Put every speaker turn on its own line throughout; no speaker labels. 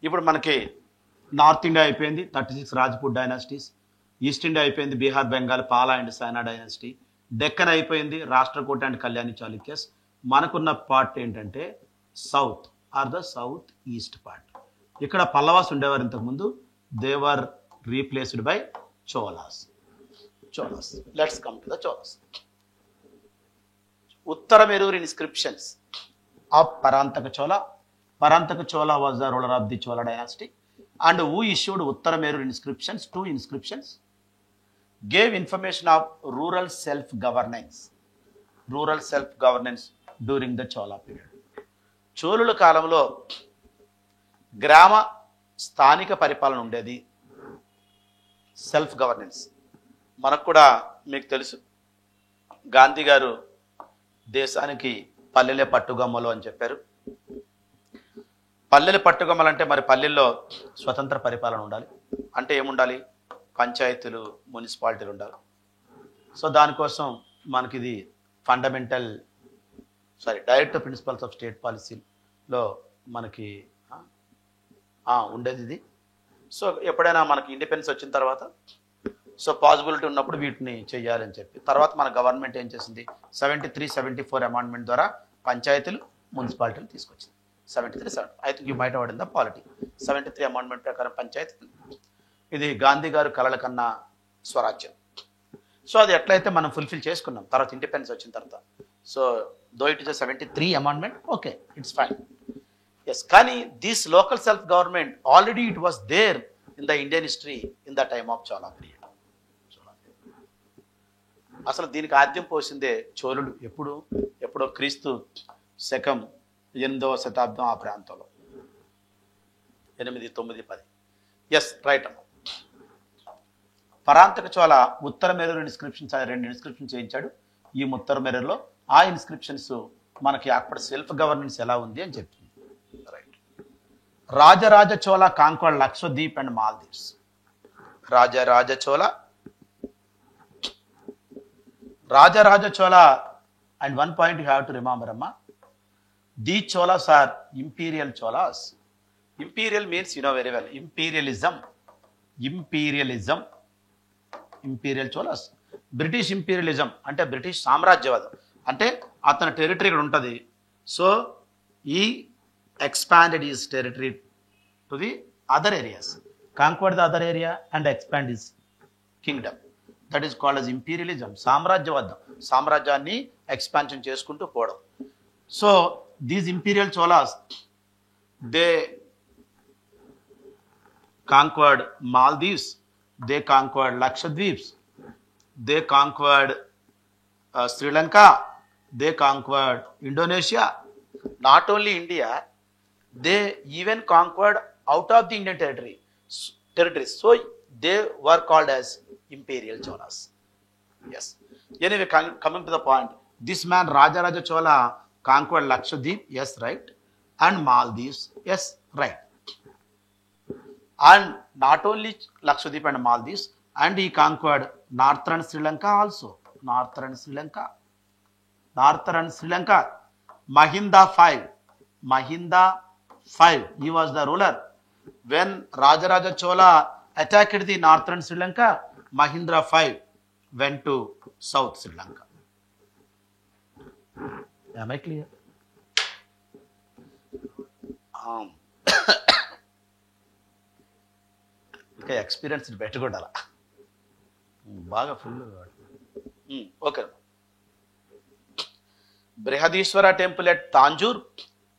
ఇప్పుడు మనకి north India అయిపోయింది 36 రాజ్పూట్ డైనాసిటీస్, ఈస్ట్ ఇండియా అయిపోయింది బీహార్ బెంగాల్ పాలా అండ్ సైనా డైనాసిటీ, డెక్కన్ అయిపోయింది రాష్ట్రకూట అండ్ కళ్యాణి చాళుక్యస్. మనకున్న పార్ట్ ఏంటంటే south or the south east part. ఇక్కడ పల్లవాస్ ఉండేవారు ఇంతకుముందు, they were replaced by Cholas. Let's come to the Cholas. Uttaramerur inscriptions of Parantaka Chola. Parantaka Chola was the ruler of the Chola dynasty, and who issued Uttara Merur inscriptions? 2 inscriptions gave information of rural self-governance during the Chola period. చోళుల కాలంలో గ్రామ స్థానిక పరిపాలన ఉండేది, self governance. మనకు కూడా మీకు తెలుసు, గాంధీ గారు దేశానికి పల్లెలే పట్టుగమ్మలు అని చెప్పారు. పల్లెలు పట్టుగమ్మలు అంటే మరి పల్లెల్లో స్వతంత్ర పరిపాలన ఉండాలి. అంటే ఏముండాలి? పంచాయతీలు, మున్సిపాలిటీలు ఉండాలి. సో దానికోసం మనకి ఇది డైరెక్ట్ ప్రిన్సిపల్స్ ఆఫ్ స్టేట్ పాలసీలో మనకి ఉండేది ఇది. సో ఎప్పుడైనా మనకి ఇండిపెండెన్స్ వచ్చిన తర్వాత సో పాసిబిలిటీ ఉన్నప్పుడు వీటిని చెయ్యాలని చెప్పి తర్వాత మన గవర్నమెంట్ ఏం చేసింది, 73-74 అమెండ్మెంట్ ద్వారా పంచాయతీలు, మున్సిపాలిటీలు తీసుకొచ్చింది. 73 I think you might award in the polity. 73 amendment ప్రకారం పంచాయతీ, ఇది గాంధీ గారు కలల కన్నా స్వరాజ్యం. సో అది ఎట్లయితే మనం ఫుల్ఫిల్ చేసుకున్నాం తర్వాత ఇండిపెండెన్స్ వచ్చిన తర్వాత. So though it is 73 amendment, okay, it's fine. Yes, కానీ this local self government already it was there in the Indian history in the time of Chola period. అసలు దీనికి ఆద్యం పోసిందే చోళుడు. ఎప్పుడో క్రీస్తు శకం 8వ శతాబ్దం ఆ ప్రాంతంలో, 8, 9, 10. ఎస్, రైట్ అమ్మ. పరాంతక చోళ ఉత్తర మెరూర్ ఇన్స్క్రిప్షన్స్ 2 ఇన్స్క్రిప్షన్ చేయించాడు. ఈ ఉత్తర మెరూర్లో ఆ ఇన్స్క్రిప్షన్స్ మనకి అక్కడ సెల్ఫ్ గవర్నెన్స్ ఎలా ఉంది అని చెప్తుంది. Right. Rajaraja Chola conquered Lakshadweep and Maldives. Rajaraja Chola, and one point you have to remember, Amma, these Cholas are imperial Cholas. Imperial means, you know very well, imperial Cholas. British imperialism అంటే బ్రిటిష్ సామ్రాజ్యవాదం అంటే అతని territory ఇక్కడ ఉంటుంది. So ఈ expanded his territory to the other areas, conquered the other area and expand his kingdom. That is called as imperialism. సామ్రాజ్యాన్ని expansion చేసుకుంటూ పోవడం. So these imperial Cholas, they conquered Maldives, they conquered Lakshadweeps, they conquered Sri Lanka, they conquered Indonesia. Not only India, they even conquered out of the Indian territories. So they were called as imperial Cholas. Yes. Anyway, coming to the point, this man Rajaraja Chola conquered Lakshadweep, yes, right, and Maldives, yes, right. And not only Lakshadweep and Maldives, and he conquered northern Sri Lanka also. Northern Sri Lanka. Mahinda V, he was the ruler. When Rajaraja Chola attacked the northern Sri Lanka, Mahindra V went to South Sri Lanka. Am I clear? ఇంకా experience పెట్టుకుంటారా బాగా full. Okay. Brihadishwara temple at Tanjore,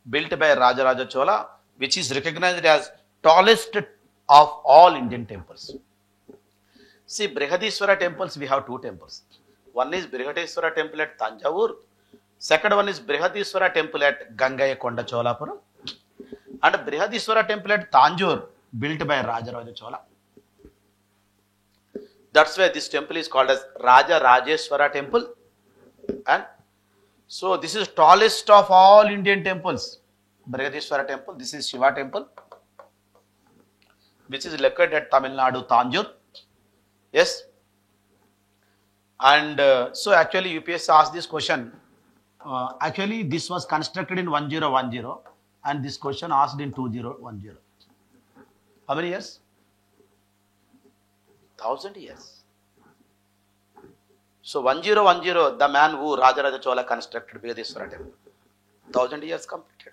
built by Rajaraja Chola, which is recognized as tallest of all Indian temples. See, Brihadishwara temples, we have 2 temples. One is Brihadishwara temple at Tanjavur. Second one is Brihadishwara temple at Gangayakonda Cholapuram. And Brihadishwara temple at Tanjore, built by Rajaraja Chola. That's why this temple is called as Raja Rajeshwara temple. And so this is tallest of all Indian temples. Brihadishwara temple, this is Shiva temple, which is located at Tamil Nadu, Tanjore. Yes. And so actually UPSC asked this question. Actually this was constructed in 1010 and this question asked in 2010. How many years? 1000 years. So 1010, the man who Rajaraja Chola constructed Brihadishwara temple. 1000 years completed.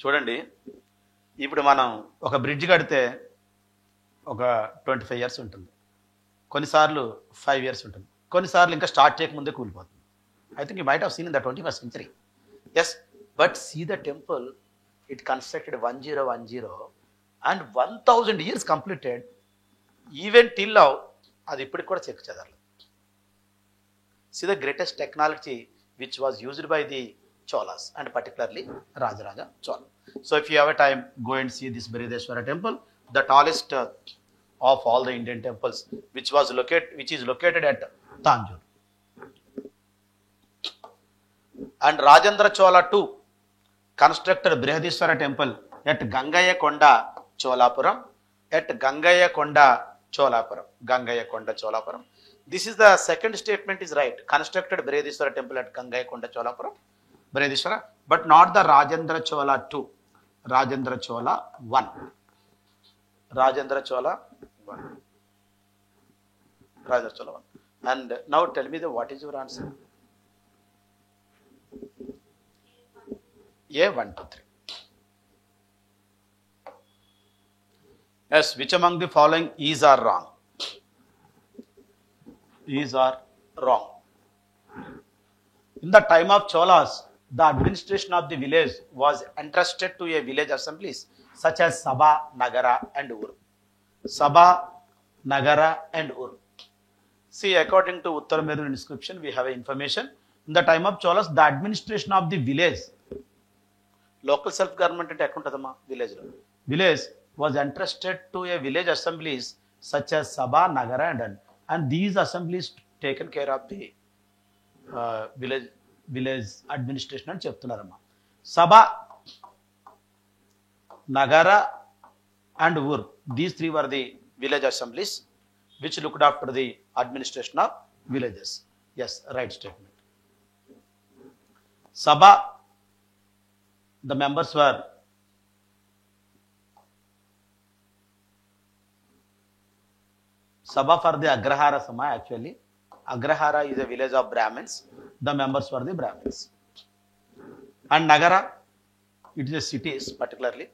చూడండి, ఇప్పుడు మనం ఒక bridge కడితే ఒక 25 years ఉంటుంది, కొన్నిసార్లు 5 years ఉంటుంది, కొన్నిసార్లు ఇంకా స్టార్ట్ చేయకముందే కూలిపోతుంది. I think you might have seen in the 21st century. Yes, but see the temple, it constructed 1010 and 1000 years completed. Even till now, అది ఇప్పటికి కూడా చెక్ చదవలేదు. See the greatest technology which was used by the Cholas and particularly Rajaraja Chola. So if you have a time, go and see this Brihadishwara temple, the tallest of all the Indian temples, which is located at Tanjore. And Rajendra Chola too constructed Brihadishwara temple at Gangayakonda Cholapuram. Gangayakonda Cholapuram. This is the second statement is right. Constructed Brihadishwara temple at Gangayakonda Cholapuram, Brihadishwara, but not the Rajendra Chola 2. Rajendra Chola 1. Rajendra Chola 1. Rajendra Chola 1. And now tell me what is your answer? A 1, 2, 3. Yes, which among the following is or wrong? Is or wrong? In the time of Cholas, the administration of the village was entrusted to a village assemblies such as Sabha, Nagara and Ur. Sabha, Nagara and Ur. See, according to Uttar Meru inscription, we have information. In the time of Cholas, the administration of the village, local self-government and accountadama village. Village was entrusted to a village assemblies such as Sabha, Nagara and these assemblies taken care of the village administration అని చెప్తున్నారమ్మా. Sabha, Nagara and Ur, these three were the village assemblies which looked after the administration of villages. Yes, right statement. Sabha, the members were Sabha for the Agrahara Sama, actually. Agrahara is a village of Brahmins. The members were the Brahmins. And Nagara, it is a cities, particularly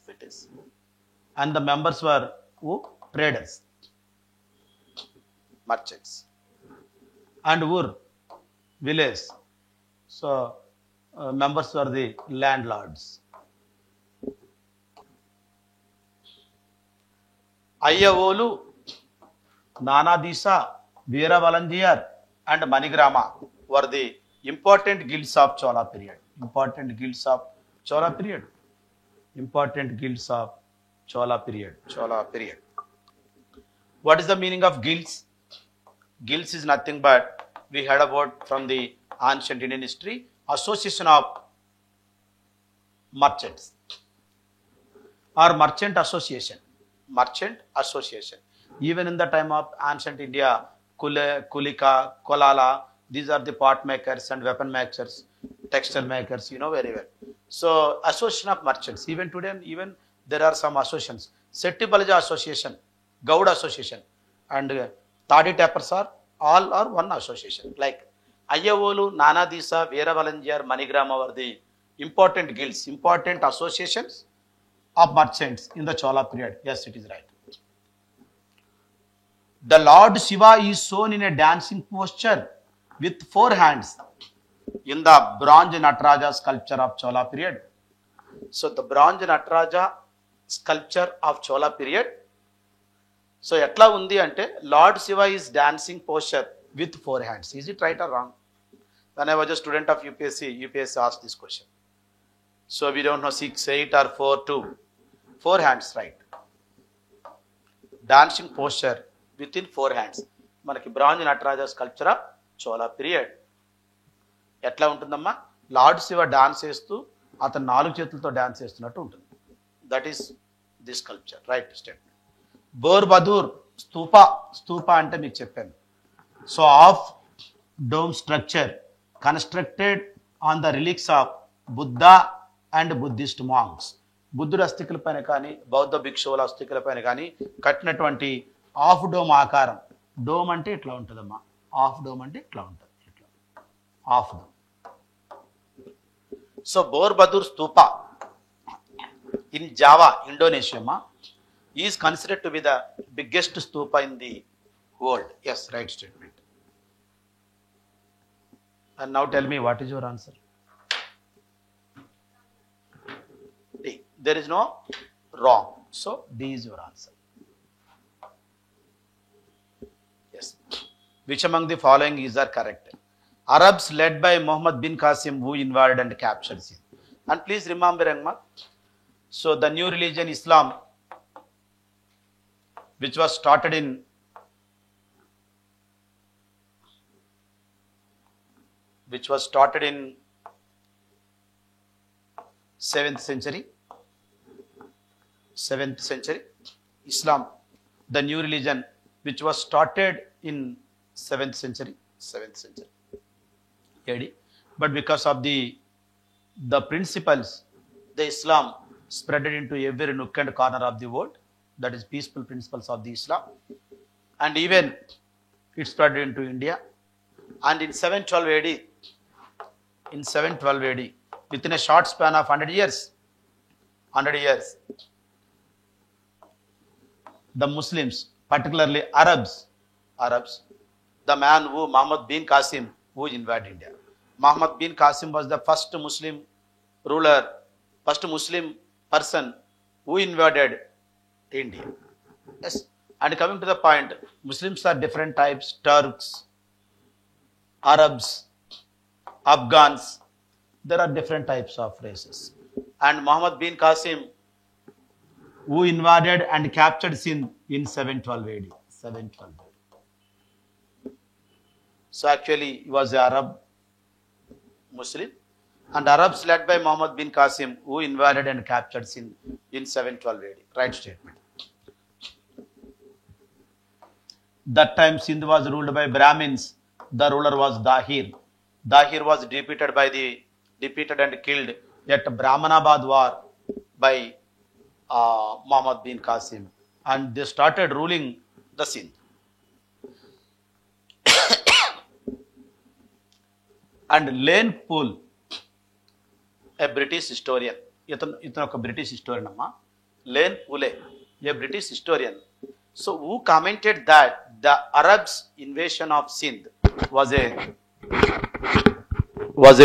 cities. And the members were who? Traders, merchants. And Ur, village. So, members were the landlords. Ayyavolu, Nanadisa, Veera Valanjiyar and Manigrama were the important guilds of Chola period. Important guilds of Chola period. Important guilds of Chola period. Chola period. What is the meaning of guilds? Guilds is nothing but, we heard about from the ancient Indian history, association of merchants or merchant association. Merchant association. Even in the time of ancient India, Kulika, Kolala, these are the pot makers and weapon makers, textile makers, you know very well. So, association of merchants. Even today, even there are some associations. Setti Balaja association, Gowda association, and Tadi tappers are all are one association. Like Ayyavolu, Nanadisa, Veera Valanjiyar, Manigrama were the important guilds, important associations of merchants in the Chola period. Yes, it is right. The Lord Shiva is shown in a dancing posture with 4 hands in the bronze Nataraja sculpture of Chola period. So the bronze Nataraja sculpture of Chola period. So etla undi ante Lord Shiva is dancing posture with 4 hands. Is it right or wrong? When I was a student of UPSC asked this question. So we don't know 6, 8 or 4, 2. 4 hands, right? Dancing posture within 4 hands. మనకి bronze Nataraja sculpture of Chola period. ఎట్లా ఉంటుందమ్మా? Lord Shiva dance చేస్తూ అతను 4 చేతులతో dance చేస్తున్నట్టు ఉంటుంది. That is the sculpture, right statement. Borobudur stupa అంటే మీకు చెప్పాను. సో of dome structure constructed on the relics of Buddha and Buddhist monks. బుద్ధుడి అస్థికల పైన కానీ బౌద్ధ భిక్షువుల అస్థికల పైన కానీ కట్టినటువంటి ఆఫ్ డోమ్ ఆకారం. డోమ్ అంటే ఇట్లా ఉంటుందమ్మా, ఆఫ్ డోమ్ అంటే ఇట్లా ఉంటుంది, ఇట్లా of dome. So Borobudur stupa in Java, Indonesia is considered to be the biggest stupa in the world. Yes, right statement. And now tell me, what is your answer? D. There is no wrong. So D is your answer. Yes. Which among the following is are correct? Arabs led by Muhammad bin Qasim who invaded and captured Sindh. And please remember, Ahmad, so the new religion Islam, which was started in which was started in 7th century. 7th century. Islam, the new religion, which was started in 7th century. 7th century AD. But because of the principles, the Islam spread into every nook and corner of the world. That is peaceful principles of the Islam. And even it spread into India. And in 712 AD, within a short span of 100 years, the Muslims, particularly Arabs, the man who Muhammad bin Qasim, who invaded India. Muhammad bin Qasim was the first Muslim ruler, first Muslim person who invaded India. Yes. And coming to the point, Muslims are different types: Turks, Arabs, Afghans. There are different types of races. And Muhammad bin Qasim, who invaded and captured Sindh in 712 AD. 712 AD. So actually he was an Arab Muslim, and Arabs led by Muhammad bin Qasim, who invaded and captured Sindh in 712 AD. Right statement. That time Sindh was ruled by Brahmins. The ruler was Dahir. Dahir was defeated and killed at Brahmanabad war by Muhammad bin Qasim, and they started ruling the Sindh. And Lane Poole, a British historian, itano oka British historian amma, Lane Poole, a British historian, so who commented that the Arabs' invasion of Sindh was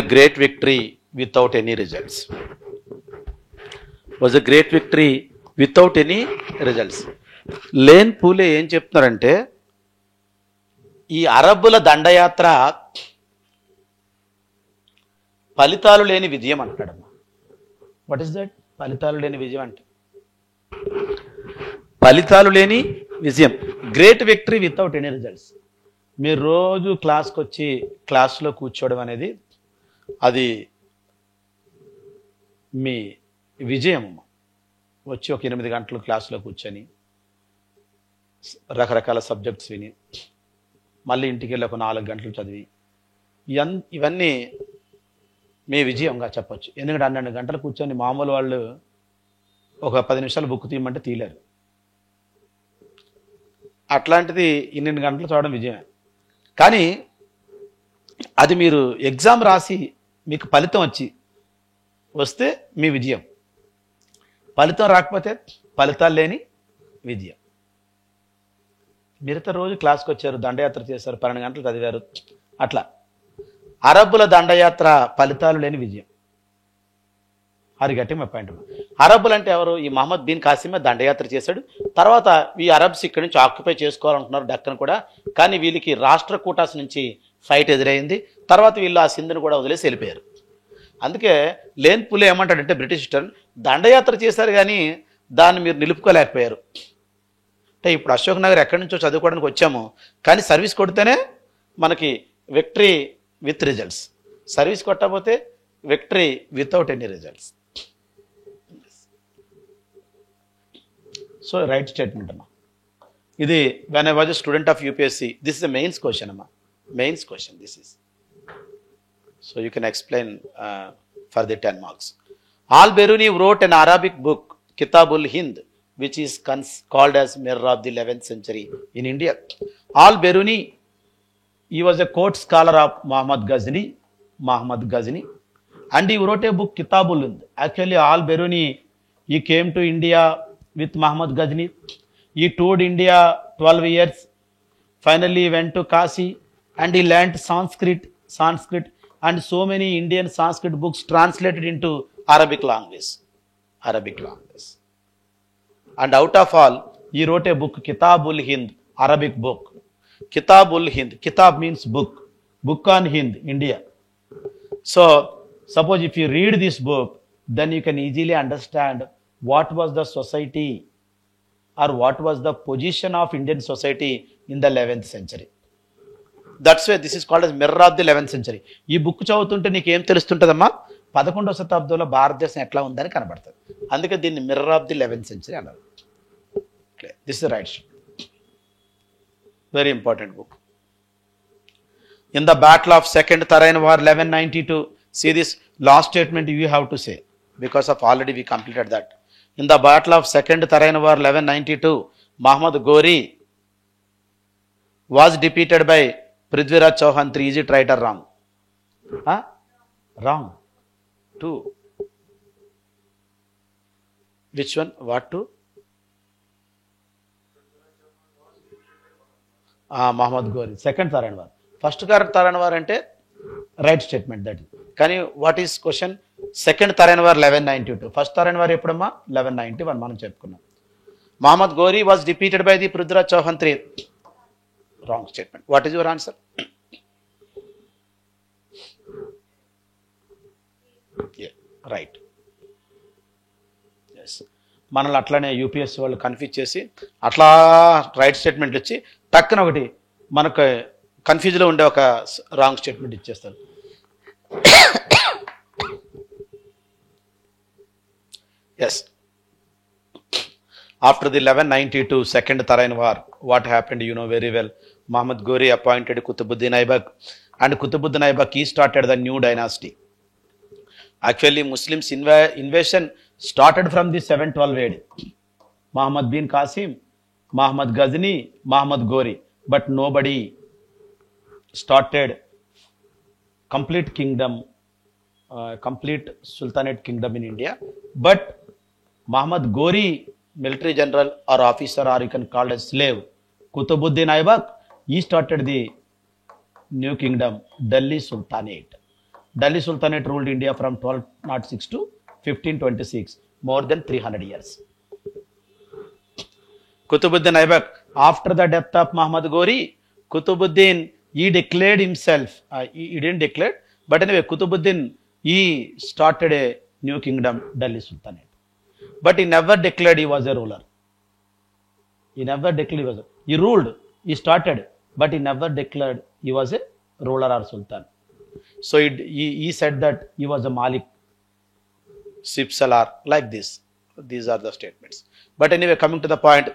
a great victory without any results. Was a great victory without any results. Lane Poole ఏం చెప్తున్నారంటే, ఈ అరబ్బుల దండయాత్ర ఫలితాలు లేని విజయం అంటాడమ్మా. What is that? ఫలితాలు లేని విజయం అంటే ఫలితాలు లేని విజయం, great victory without any results. మీరు రోజు క్లాస్కి వచ్చి క్లాస్లో కూర్చోవడం అనేది అది మీ విజయం. వచ్చి ఒక 8 గంటలు క్లాసులో కూర్చొని రకరకాల సబ్జెక్ట్స్ విని మళ్ళీ ఇంటికి వెళ్ళి ఒక 4 గంటలు చదివి ఇవన్నీ మీ విజయంగా చెప్పచ్చు. ఎందుకంటే 12 గంటలు కూర్చొని మామూలు వాళ్ళు ఒక 10 నిమిషాలు బుక్ తీయమంటే తీయలేరు. అట్లాంటిది 8 గంటలు చదవడం విజయమే. కానీ అది మీరు ఎగ్జామ్ రాసి మీకు ఫలితం వస్తే మీ విజయం. ఫలితం రాకపోతే ఫలితాలు లేని విజయం. మీరైతే రోజు క్లాస్కి వచ్చారు, దండయాత్ర చేశారు, 12 గంటలు చదివారు. అట్లా అరబ్బుల దండయాత్ర ఫలితాలు లేని విజయం. అది గట్టి మా పాయింట్. అరబ్బులు అంటే ఎవరు? ఈ మహమ్మద్ బిన్ కాసిమే దండయాత్ర చేశాడు. తర్వాత ఈ అరబ్స్ ఇక్కడి నుంచి ఆక్యుపై చేసుకోవాలనుకున్నారు డక్కన్ కూడా. కానీ వీళ్ళకి రాష్ట్ర కూటాస్ నుంచి ఫైట్ ఎదురైంది. తర్వాత వీళ్ళు ఆ సింధుని కూడా వదిలేసి వెళ్ళిపోయారు. అందుకే లేన్ పులే ఏమంటాడంటే, బ్రిటిష్ హిస్టరీ, దండయాత్ర చేశారు కానీ దాన్ని మీరు నిలుపుకోలేకపోయారు. అంటే ఇప్పుడు అశోక్ నగర్ ఎక్కడి నుంచో చదువుకోవడానికి వచ్చాము, కానీ సర్వీస్ కొడితేనే మనకి విక్టరీ విత్ రిజల్ట్స్. సర్వీస్ కొట్టకపోతే victory without any results. So right statement అమ్మా. ఇది when I was a student of UPSC, this is a mains question అమ్మా, mains question this is. So you can explain for the 10 marks. Al-Biruni wrote an Arabic book, Kitabul Hind, which is called as Mirror of the 11th century in India. Al-Biruni, he was a court scholar of Muhammad Ghazni, and he wrote a book, Kitabul Hind. Actually, Al-Biruni, he came to India with Muhammad Ghazni. He toured India 12 years. Finally, he went to Kashi and he learnt Sanskrit, and so many Indian Sanskrit books translated into Arabic language. And out of all, he wrote a book, Kitabul Hind, Arabic book. Kitabul Hind. Kitab means book. Book on Hind, India. So, suppose if you read this book, then you can easily understand what was the society or what was the position of Indian society in the 11th century. That's why this is called as Mirror of the 11th century. ఈ book చదువుతుంటే నీకు ఏం తెలుస్తుంటుందమ్మా? 11వ శతాబ్దంలో భారతదేశం ఎట్లా ఉందని కనబడుతుంది. అందుకే దీన్ని mirror of the 11th century అన్నారు. This is right. Very important book. In the Battle of Second Tarain War 1192, see this last statement you have to say, because of already we completed that. In the Battle of Second Tarain War 1192, Muhammad Ghori was defeated by Prithviraj Chauhan III. Is it right or wrong? Wrong. 2. Which one? What 2? Muhammad Ghori. Second Tarain War. First Tarain War ante right statement that. Can you, what is question? Second Tarain War 1192. First Tarain War eppudamma? 1191 మనం చెప్పుకున్నాం. Muhammad Ghori was defeated by the Prithviraj Chauhan III. Wrong statement. What is your answer? Yeah, right. Yes. మనల్ని అట్లానే UPSC వాళ్ళు confuse చేసి అట్లా right స్టేట్మెంట్లు ఇచ్చి టక్కున ఒకటి మనకు కన్ఫ్యూజ్లో ఉండే ఒక రాంగ్ స్టేట్మెంట్ ఇచ్చేస్తారు. Yes. After the 1192 Second Tarain War, what happened, you know very well. Muhammad Ghori appointed Qutbuddin Aibak, and Qutbuddin Aibak, he started the new dynasty. Actually, Muslims invasion started from the 712 AD. Muhammad bin Qasim, Muhammad Ghazni, Muhammad Ghori, but nobody started complete kingdom, complete sultanate kingdom in India. But Muhammad Ghori, military general or officer, or you can call it slave, Qutbuddin Aibak, he started the new kingdom, Delhi Sultanate. Delhi Sultanate ruled India from 1206 to 1526, more than 300 years. Qutbuddin Aibak, after the death of Muhammad Ghori, Qutbuddin, he declared himself, he didn't declare, but anyway, Qutbuddin, he started a new kingdom, Delhi Sultanate. But he never declared he was a ruler. He never declared he was he ruled, he started, but he never declared he was a ruler or sultan. So he said that he was a Malik, Sipsalar, like this. These are the statements. But anyway, coming to the point,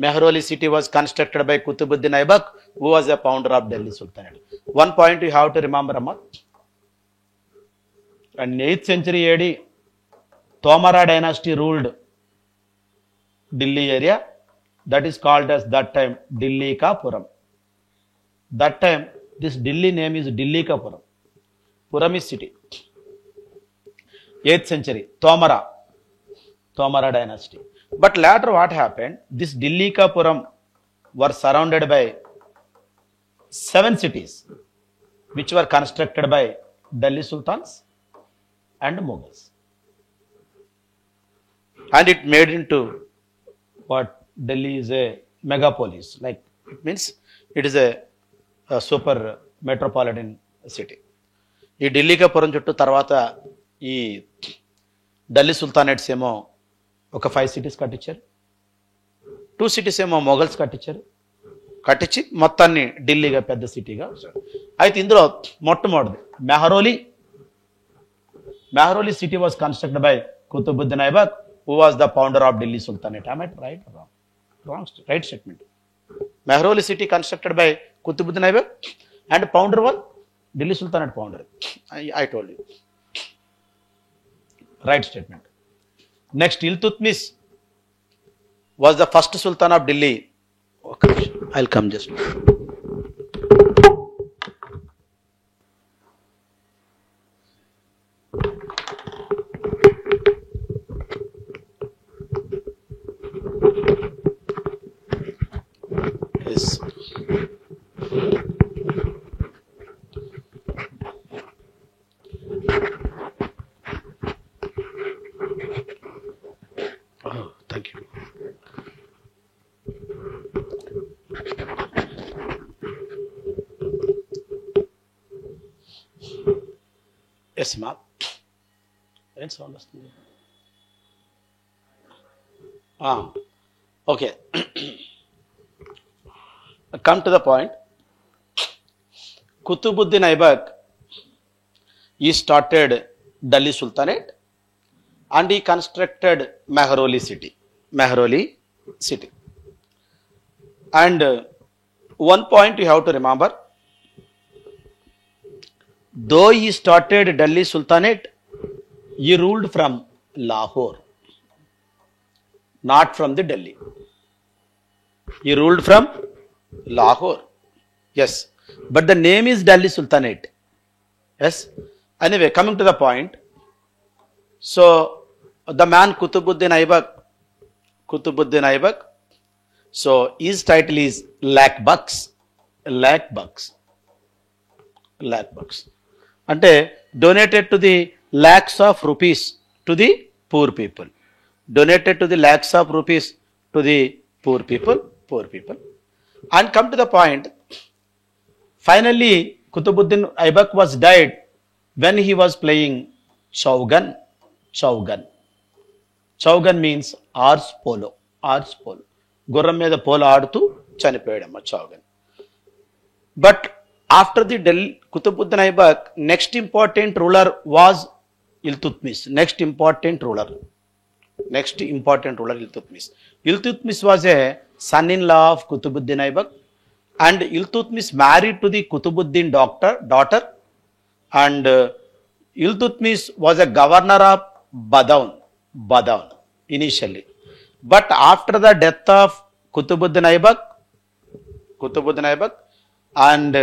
Mehrauli city was constructed by Qutbuddin Aibak, who was a founder of Delhi Sultanate. One point you have to remember, Amma. In 8th century AD, Tomara dynasty ruled Delhi area. That is called as that time Dilli-ka-puram. That time this Delhi name is Dilli-ka-puram. Puram is city. 8th century, Tomara dynasty. But later what happened? This Dilli-ka-puram were surrounded by 7 cities, which were constructed by Delhi Sultans and Mughals. And it made into what Delhi is a megapolis. Like it means it is a super metropolitan city. ఈ ఢిల్లీకాపురం చుట్టూ తర్వాత ఈ Delhi sultanates ఏమో ఒక 5 cities కట్టించారు. 2 cities ఏమో Mughals కట్టించి మొత్తాన్ని ఢిల్లీగా పెద్ద సిటీగా. అయితే ఇందులో మొట్టమొదటిది Mehrauli city was constructed by Qutbuddin Aibak, who was the founder of Delhi Sultanate. Am I right or wrong? Right statement. Mehrauli city constructed by Qutbuddin Aibak, and founder was Delhi Sultanate founder. I told you. Right statement. Next, Iltutmish was the first Sultan of Delhi. Okay, I'll come just. Yes. Oh, thank you. Yes, ma'am. What sound వస్తుంది? Okay. Come to the point. Qutbuddin Aibak, he started Delhi Sultanate and he constructed Mehroli city. And one point you have to remember, though he started Delhi Sultanate, he ruled from Lahore, not from the Delhi. He ruled from Lahore. Yes. But the name is Delhi Sultanate. Yes. Anyway, coming to the point. So, the man Qutbuddin Aibak. So, his title is lakh bucks. Ante donated to the lakhs of rupees to the poor people. Donated to the lakhs of rupees to the poor people. And come to the point. Finally, Qutbuddin Aibak was died when he was playing Chaugan. Chaugan means horse polo. గుర్రం మీద polo ఆడుతూ చనిపోయాడమ్మ Chaugan. But after the Delhi Qutbuddin Aibak, next important ruler was Iltutmish. Next important ruler Iltutmish. Iltutmish was a son-in-law of Qutbuddin Aibak, and Iltutmish married to the Qutbuddin daughter, and Iltutmish was a governor of Badaun initially. But after the death of Qutbuddin Aibak and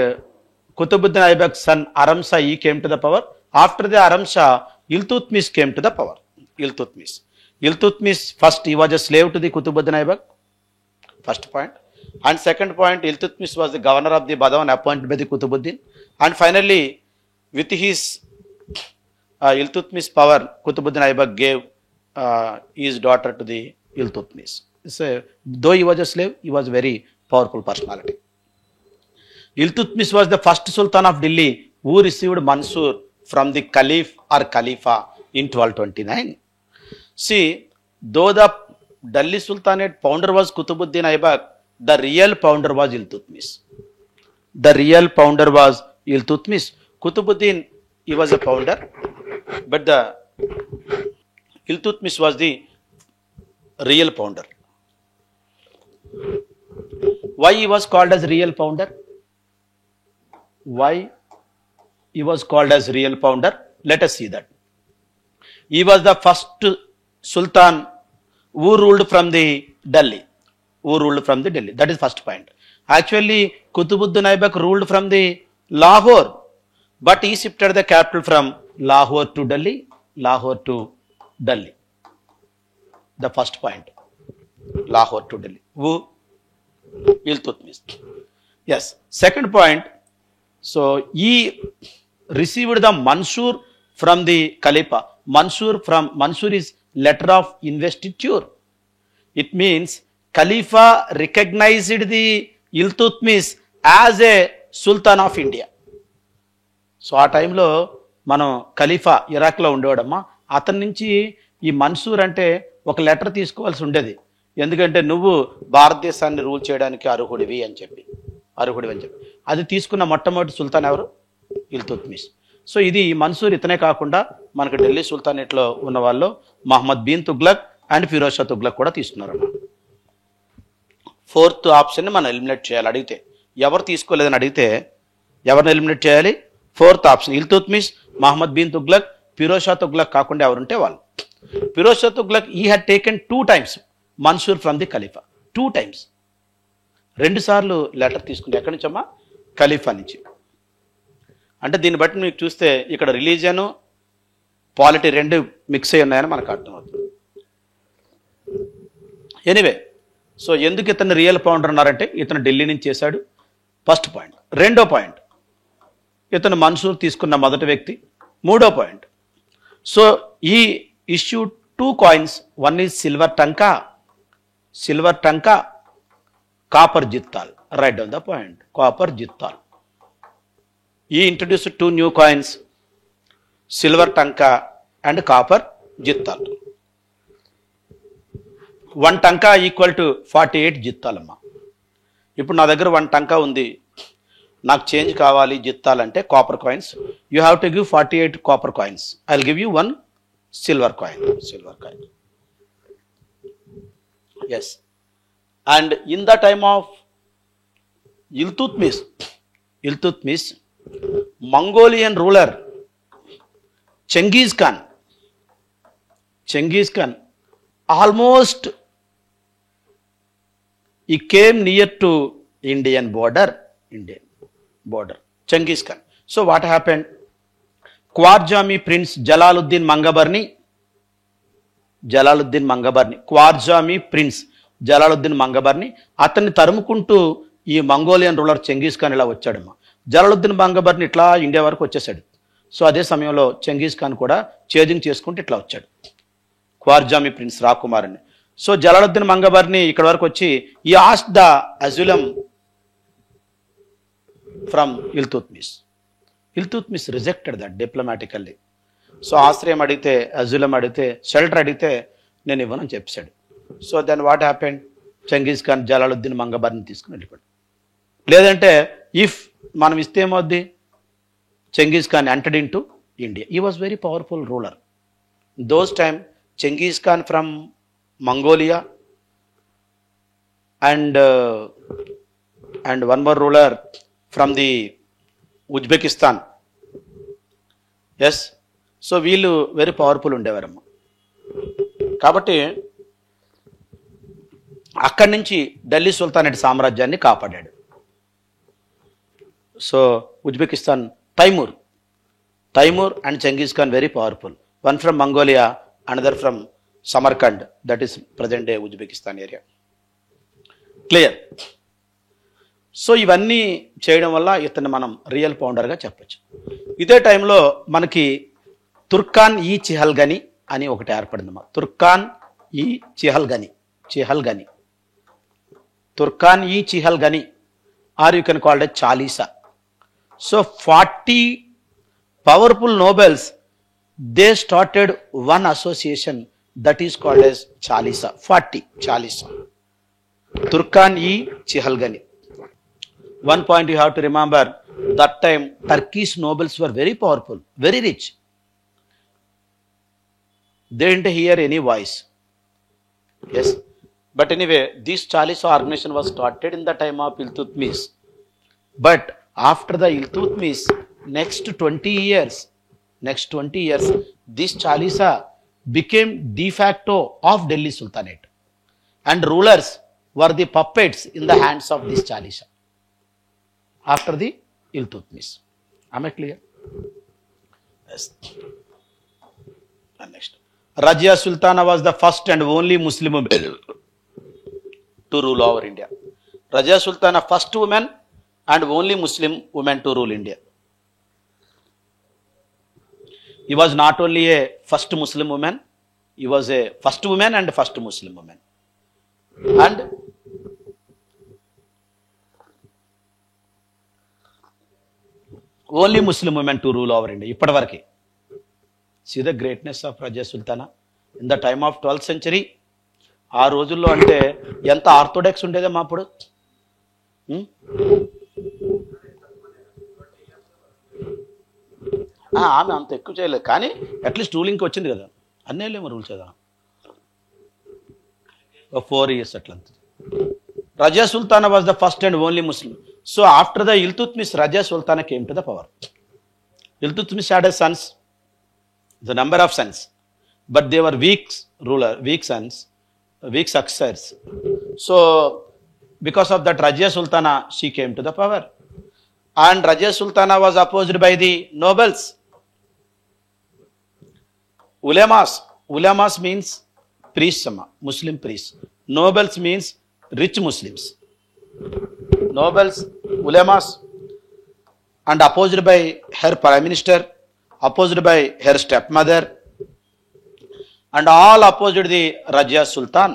Qutbuddin Aibak's son Aram Shah, he came to the power. After the Aram Shah, Iltutmish came to the power. Iltutmish first, he was a slave to the Qutbuddin Aibak. First point. And second point, Iltutmish was the governor of the Badawan appointed by the Qutbuddin. And finally, with his Iltutmish power, Qutbuddin Aibak gave his daughter to the Iltutmish. So, though he was a slave, he was a very powerful personality. Iltutmish was the first Sultan of Delhi who received Mansur from the Caliph or Khalifa in 1229. See, though the Delhi Sultanate founder was Qutbuddin Aibak, the real founder was Iltutmish. Qutbuddin, he was a founder, but the Iltutmish was the real founder. Why he was called as real founder? Let us see that. He was the first Sultan who ruled from the Delhi. That is first point. Actually, Qutbuddin Aibak ruled from the Lahore, but he shifted the capital from Lahore to Delhi. The first point. Lahore to Delhi. Who? Iltutmish. Yes. Second point. So, he received the Mansur from the Khalifa. Mansur is letter of investiture. It means Khalifa recognized the Iltutmish as a Sultan of India. So ఆ టైంలో మనం ఖలీఫా ఇరాక్లో ఉండేవాడమ్మా. అతని నుంచి ఈ మన్సూర్ అంటే ఒక letter తీసుకోవాల్సి ఉండేది. ఎందుకంటే నువ్వు భారతదేశాన్ని రూల్ చేయడానికి అర్హుడివి అని చెప్పి. అది తీసుకున్న మొట్టమొదటి సుల్తాన్ ఎవరు? ఇల్తుత్మిష్. సో ఇది మన్సూర్ ఇతనే కాకుండా మనకు ఢిల్లీ సుల్తానేట్లో ఉన్న వాళ్ళు మహమ్మద్ బిన్ తుగ్లక్ అండ్ ఫిరోజ్ షా తుగ్లక్ కూడా తీసుకున్నారమ్మా. ఫోర్త్ ఆప్షన్ని మనం ఎలిమినేట్ చేయాలి. అడిగితే ఎవరు తీసుకోలేదని అడిగితే ఎవరిని ఎలిమినేట్ చేయాలి? ఫోర్త్ ఆప్షన్ ఇల్తుత్మిష్, మహమ్మద్ బిన్ తుగ్లక్ ఫిరోజ్ షా తుగ్లక్ కాకుండా ఎవరుంటే వాళ్ళు. Firoz Shah Tughlaq he had taken 2 times Manshur from the Khalifa. 2 times 2 సార్లు లెటర్ తీసుకుంది. ఎక్కడి నుంచమ్మా? ఖలీఫా నుంచి. అంటే దీన్ని బట్టి మీకు చూస్తే ఇక్కడ రిలీజియన్ పాలిటీ 2 మిక్స్ అయి ఉన్నాయని మనకు అర్థమవుతుంది. ఎనీవే, సో ఎందుకు ఇతను రియల్ ఫౌండర్ అన్నారంటే ఇతను ఢిల్లీ నుంచి చేశాడు, ఫస్ట్ పాయింట్. రెండో పాయింట్, ఇతను మన్సూర్ తీసుకున్న మొదటి వ్యక్తి. మూడో point, so he issue 2 coins. One is silver tanka, copper jital. Right down the point, copper jital. He introduce 2 new coins, silver tanka and copper jital. 1 tanka equal to 48 జిత్తాలమ్మా. ఇప్పుడు నా దగ్గర 1 టంకా ఉంది, నాకు చేంజ్ కావాలి జిత్తాలంటే copper coins. You have to give 48 copper coins. I will give you 1 silver coin. Yes. And in the time of ఇల్తుత్మిస్, Mongolian ruler Genghis Khan almost he came near to Indian border. Genghis Khan. So what happened? Khwarjami Prince Jalaluddin Mangabarni, Khwarjami Prince Jalaluddin Mangabarni, అతన్ని తరుముకుంటూ ఈ Mongolian ruler Genghis Khan ఇలా వచ్చాడమ్మా. జలాలుద్దీన్ మంగబర్ని ఇట్లా India వరకు వచ్చేసాడు. So అదే సమయంలో చెంగీజ్ ఖాన్ కూడా chasing చేసుకుంటూ ఇట్లా వచ్చాడు, ఖవార్జామి ప్రిన్స్ రాకుమార్ అని. సో జలాలుద్దీన్ మంగబర్ని ఇక్కడ వరకు వచ్చి he ask the asylum from Iltutmish rejected that diplomatically. So ఆశ్రయం అడిగితే, అజులం అడిగితే, షెల్టర్ అడిగితే నేను ఇవ్వనని చెప్పాడు. So then what happened? Genghis Khan Jalaluddin Mangbarni తీసుకుని వెళ్ళిపోయాడు. లేదంటే ఇఫ్ మనం ఇస్తే ఏమవుద్ది? Genghis Khan entered in to India. He was very powerful ruler. Those time Genghis Khan from Mongolia and one more ruler from the Uzbekistan. Yes. So వీళ్ళు very powerful ఉండేవారమ్మ. కాబట్టి అక్కడి నుంచి ఢిల్లీ సుల్తానేట్ సామ్రాజ్యాన్ని కాపాడాడు. So Uzbekistan Timur and Genghis Khan very powerful. One from Mongolia, another from Samarkand, that is present day Uzbekistan area. Clear? So ఇవన్నీ చేయడం వల్ల ఇతన్ని మనం రియల్ ఫౌండర్గా చెప్పచ్చు. ఇదే టైంలో మనకి తుర్కాన్ ఈ చిహల్గని అని ఒకటి ఏర్పడిందమ్మా. Turkan e Chihalgani or you can called a Chalisa. So 40 powerful nobles, they started one association that is called as Chalisa. 40 Chalisa. Turkan-i-Chihalgani. One point you have to remember, that time Turkish nobles were very powerful, very rich. They didn't hear any voice. Yes. But anyway, this Chalisa organization was started in the time of Iltutmish. But after the Iltutmish, next 20 years, this Chalisa became de facto of Delhi Sultanate, and rulers were the puppets in the hands of this Chalisa after the Iltutmish. Am I clear? Yes. And next, Rajia Sultana was the first and only Muslim woman to rule over India. Rajia Sultana, first woman and only Muslim woman to rule India. He was not only a first Muslim woman, he was a first woman and first Muslim woman. And only Muslim woman to rule over India. ఇప్పటివరకు. See the greatness of Rajia Sultana in the time of 12th century. ఆ రోజుల్లో అంటే ఎంత orthodox ఉండేదమ్మా అప్పుడు. ఆమె అంత ఎక్కువ చేయలేదు, కానీ అట్లీస్ట్ రూలింగ్కి వచ్చింది కదా. అన్నేళ్ళేమో రూల్ చేద్దాం, 4 years అట్లా. Rajia Sultana was the first and only Muslim. So after the Iltutmish, Rajia Sultana came to the power. Iltutmish had a sons. the number of sons, but they were weak sons, weak successors. So because of that, Razia Sultana, she came to the power, and Razia Sultana was opposed by the nobles. Ulemas means priests, Muslim priests. Nobles means rich Muslims. Nobles, ulemas, and opposed by her prime minister, opposed by her stepmother, and all opposed the Razia Sultan.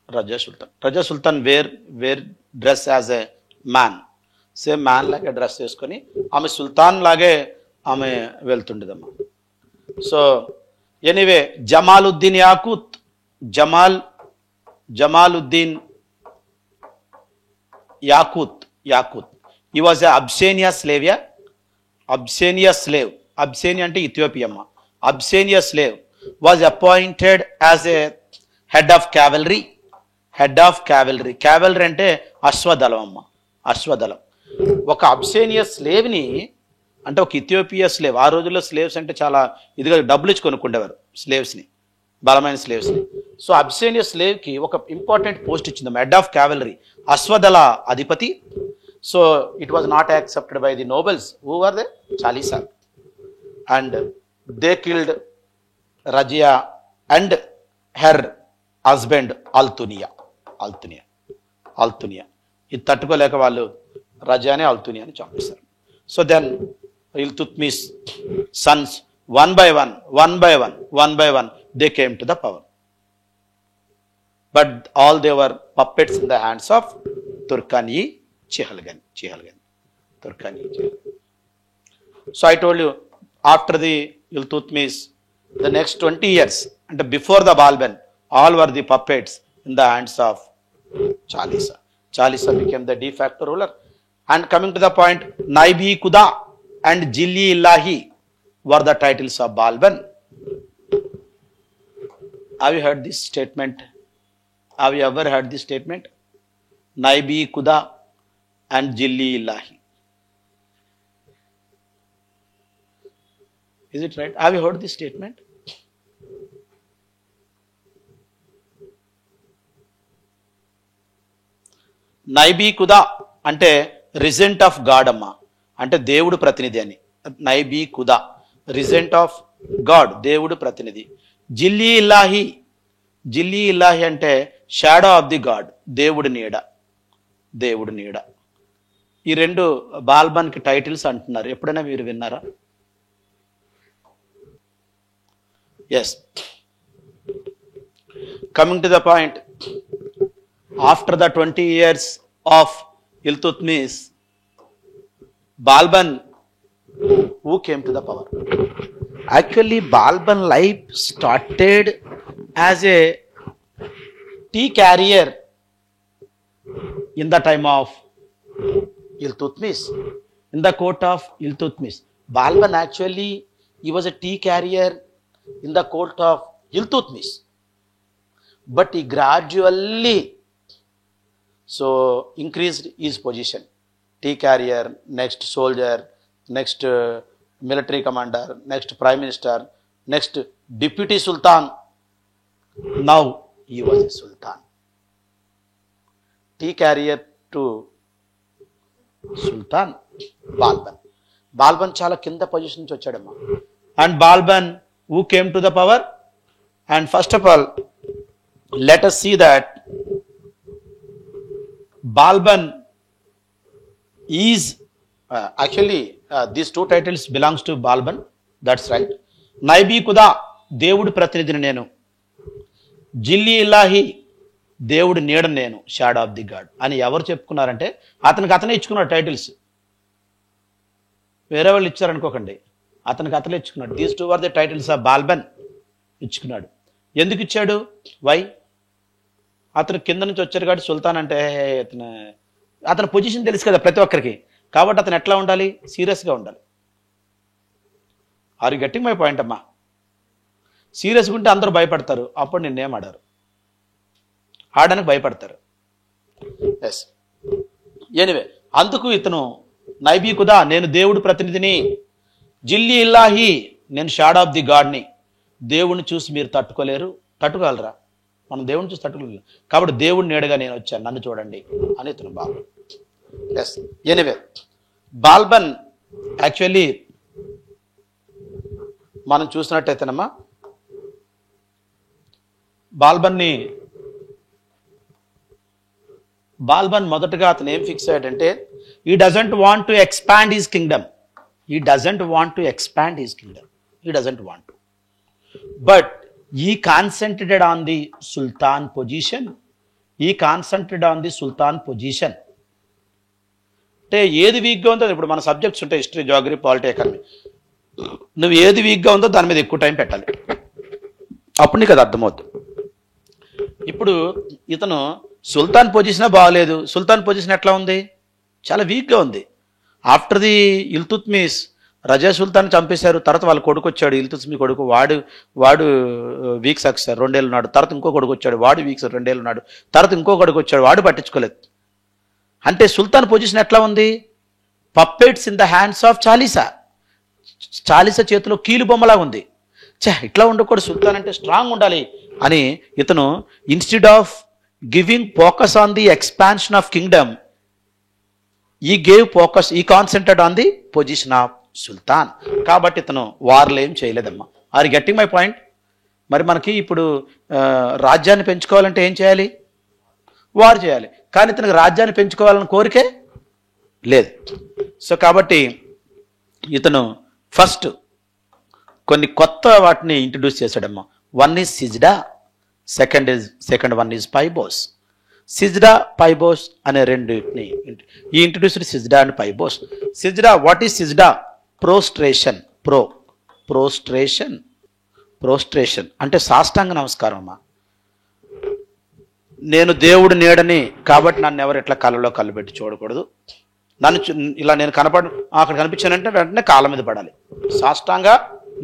Razia Sultan wear dress as a man. Same man లాగే dress వేసుకొని ఆమె sultan లాగే ఆమె వెళ్తుండేదమ్మా. So anyway, Jamaluddin Yaqut, Jamaluddin Yaqut, he was a Abyssinia slave. Abyssinia అంటే Ethiopia అమ్మ. Abyssinia slave was appointed as a head of cavalry. Cavalry అంటే అశ్వదళం అమ్మ, అశ్వదళం. ఒక అబ్సేనియా స్లేవ్ని, అంటే ఒక ఇథియోపియా స్లేవ్, ఆ రోజుల్లో స్లేవ్స్ అంటే చాలా ఇదిగా డబ్బులు ఇచ్చి కొనుక్కుండేవారు స్లేవ్స్ని, బలమైన స్లేవ్స్ని. సో అబ్సేనియా స్లేవ్కి ఒక ఇంపార్టెంట్ పోస్ట్ ఇచ్చింది, హెడ్ ఆఫ్ క్యావలరీ, అశ్వదళ అధిపతి. So it was not accepted by the nobles who were they Chalisa, and they killed Razia and her husband Altunia. ఇది తట్టుకోలేక వాళ్ళు రజియాని అల్తునియాని చంపేశారు. So then Iltutmish sons one by one they came to the power, but all they were puppets in the hands of Turkani Chehalgan. So I told you, after the Iltutmish, the next 20 years and before the Balban, all were the puppets in the hands of Chalisa. Chalisa became the de facto ruler. And coming to the point, Naibi Kuda and Jilli Illahi were the titles of Balban. Have you heard this statement? Have you ever heard this statement? Naibi Kuda and Jilli Illahi. Is it right? Have you heard this statement? Naibi Kuda అంటే regent of God అమ్మ, అంటే దేవుడు ప్రతినిధి అని. నైబీ కుదా, regent of God, దేవుడు ప్రతినిధి. జిల్లీ ఇల్లాహి అంటే shadow of the God, దేవుడి నీడ. ఈ రెండు బాల్బన్కి టైటిల్స్ అంటున్నారు. ఎప్పుడైనా మీరు విన్నారా? Yes. Coming to the point, after the 20 years of Iltutmish, Balban, who came to the power? Actually, Balban life started as a tea carrier in the time of Iltutmish, in the court of Iltutmish. Balban actually, he was a tea carrier in the court of Iltutmish, but he gradually increased his position. Tea carrier, next soldier, next military commander, next prime minister, next deputy sultan. Now he was a sultan. Tea carrier to sultan, Balban చాలా కింద position నుంచి వచ్చాడమ్మా. And Balban who came to the power? And first of all, let us see that Balban is actually these two titles belongs to Balban. That's right. Naibi Kuda, దేవుడి ప్రతినిధిని నేను. జిల్లీ ఇల్లాహి, దేవుడి నీడ నేను, shadow of the God అని ఎవరు చెప్పుకున్నారంటే అతనే ఇచ్చుకున్నాడు titles. వేరే వాళ్ళు ఇచ్చారనుకోకండి, అతనే ఇచ్చుకున్నాడు. These two are the titles of Balban ఇచ్చుకున్నాడు. ఎందుకు ఇచ్చాడు? వై? అతను కింద నుంచి వచ్చారు కాబట్టి సుల్తాన్ అంటే అతని పొజిషన్ తెలుసు కదా ప్రతి ఒక్కరికి. కాబట్టి అతను ఎట్లా ఉండాలి? సీరియస్గా ఉండాలి. Are you getting my point అమ్మా? సీరియస్గా ఉంటే అందరూ భయపడతారు, అప్పుడు నిన్నేం ఆడారు, ఆడడానికి భయపడతారు. ఎస్. ఎనివే, అందుకు ఇతను నైబీ కుదా, నేను దేవుడు ప్రతినిధిని. జిల్లీ ఇల్లాహి, నేను షాడో ఆఫ్ ది గాడ్ని. దేవుణ్ణి చూసి మీరు తట్టుకోగలరా? మనం దేవుణ్ణి చూసి తట్టుకోలేరు. కాబట్టి దేవుడి నీడగా నేను వచ్చాను, నన్ను చూడండి అని ఇతను Balban. Yes, anyway Balban actually మనం చూసినట్టయితేనమ్మా, బాల్బన్ మొదటగా అతను ఏం ఫిక్స్ అయ్యాడంటే, he doesn't want to expand his kingdom. He doesn't want to expand his kingdom. He doesn't want to. But he concentrated on the sultan position. He concentrated on the sultan position. అంటే ఏది వీక్గా ఉందో, ఇప్పుడు మన subjects ఉంటాయి, history, geography, polity, economy. నువ్వు ఏది వీక్గా ఉందో దాని మీద ఎక్కువ టైం పెట్టాలి, అప్పుడు నీకు అది అర్థమవుతుంది. ఇప్పుడు ఇతను సుల్తాన్ పొజిషన్ బాగలేదు. సుల్తాన్ పొజిషన్ ఎట్లా ఉంది? చాలా వీక్గా ఉంది. ఆఫ్టర్ ది ఇల్తుత్మిస్, రజా సుల్తాన్ చంపేశారు. తర్వాత వాళ్ళ కొడుకు వచ్చాడు, ఇల్తుత్మి కొడుకు. వాడు వీక్ సక్సెస్ 2 ఏళ్ళు ఉన్నాడు. తర్వాత ఇంకో కొడుకు వచ్చాడు, వాడు వీక్ 2 ఏళ్ళు ఉన్నాడు. తర్వాత ఇంకో కొడుకు వచ్చాడు, వాడు పట్టించుకోలేదు. అంటే సుల్తాన్ పొజిషన్ ఎట్లా ఉంది? Puppets in the hands of Chalisa. Chalisa చేతిలో కీలు బొమ్మలా ఉంది. ఇట్లా ఉండకూడదు, సుల్తాన్ అంటే స్ట్రాంగ్ ఉండాలి అని ఇతను instead of giving focus on the expansion of kingdom, he concentrate on the position of sultan. కాబట్టి ఇతను వార్లు ఏం చేయలేదమ్మా. Are getting my point? మరి మనకి ఇప్పుడు రాజ్యాన్ని పెంచుకోవాలంటే ఏం చేయాలి? వార్ చేయాలి. కానీ ఇతనికి రాజ్యాన్ని పెంచుకోవాలని కోరికే లేదు. సో కాబట్టి ఇతను ఫస్ట్ కొన్ని కొత్త వాటిని ఇంట్రడ్యూస్ చేశాడమ్మా. One is sijda, second one is paibos. Sijda, paibos అనే రెండింటిని he introduced sijda and paibos. Sijda, what is sijda? Prostration. Prostration అంటే సాష్టాంగ నమస్కారం అమ్మా. నేను దేవుడి నీడని, కాబట్టి నన్ను ఎవరు ఎట్లా కళ్ళలో కళ్ళు పెట్టి చూడకూడదు. నన్ను ఇలా నేను అక్కడ కనిపించానంటే వెంటనే కాళ్ళ మీద పడాలి. సాష్టాంగ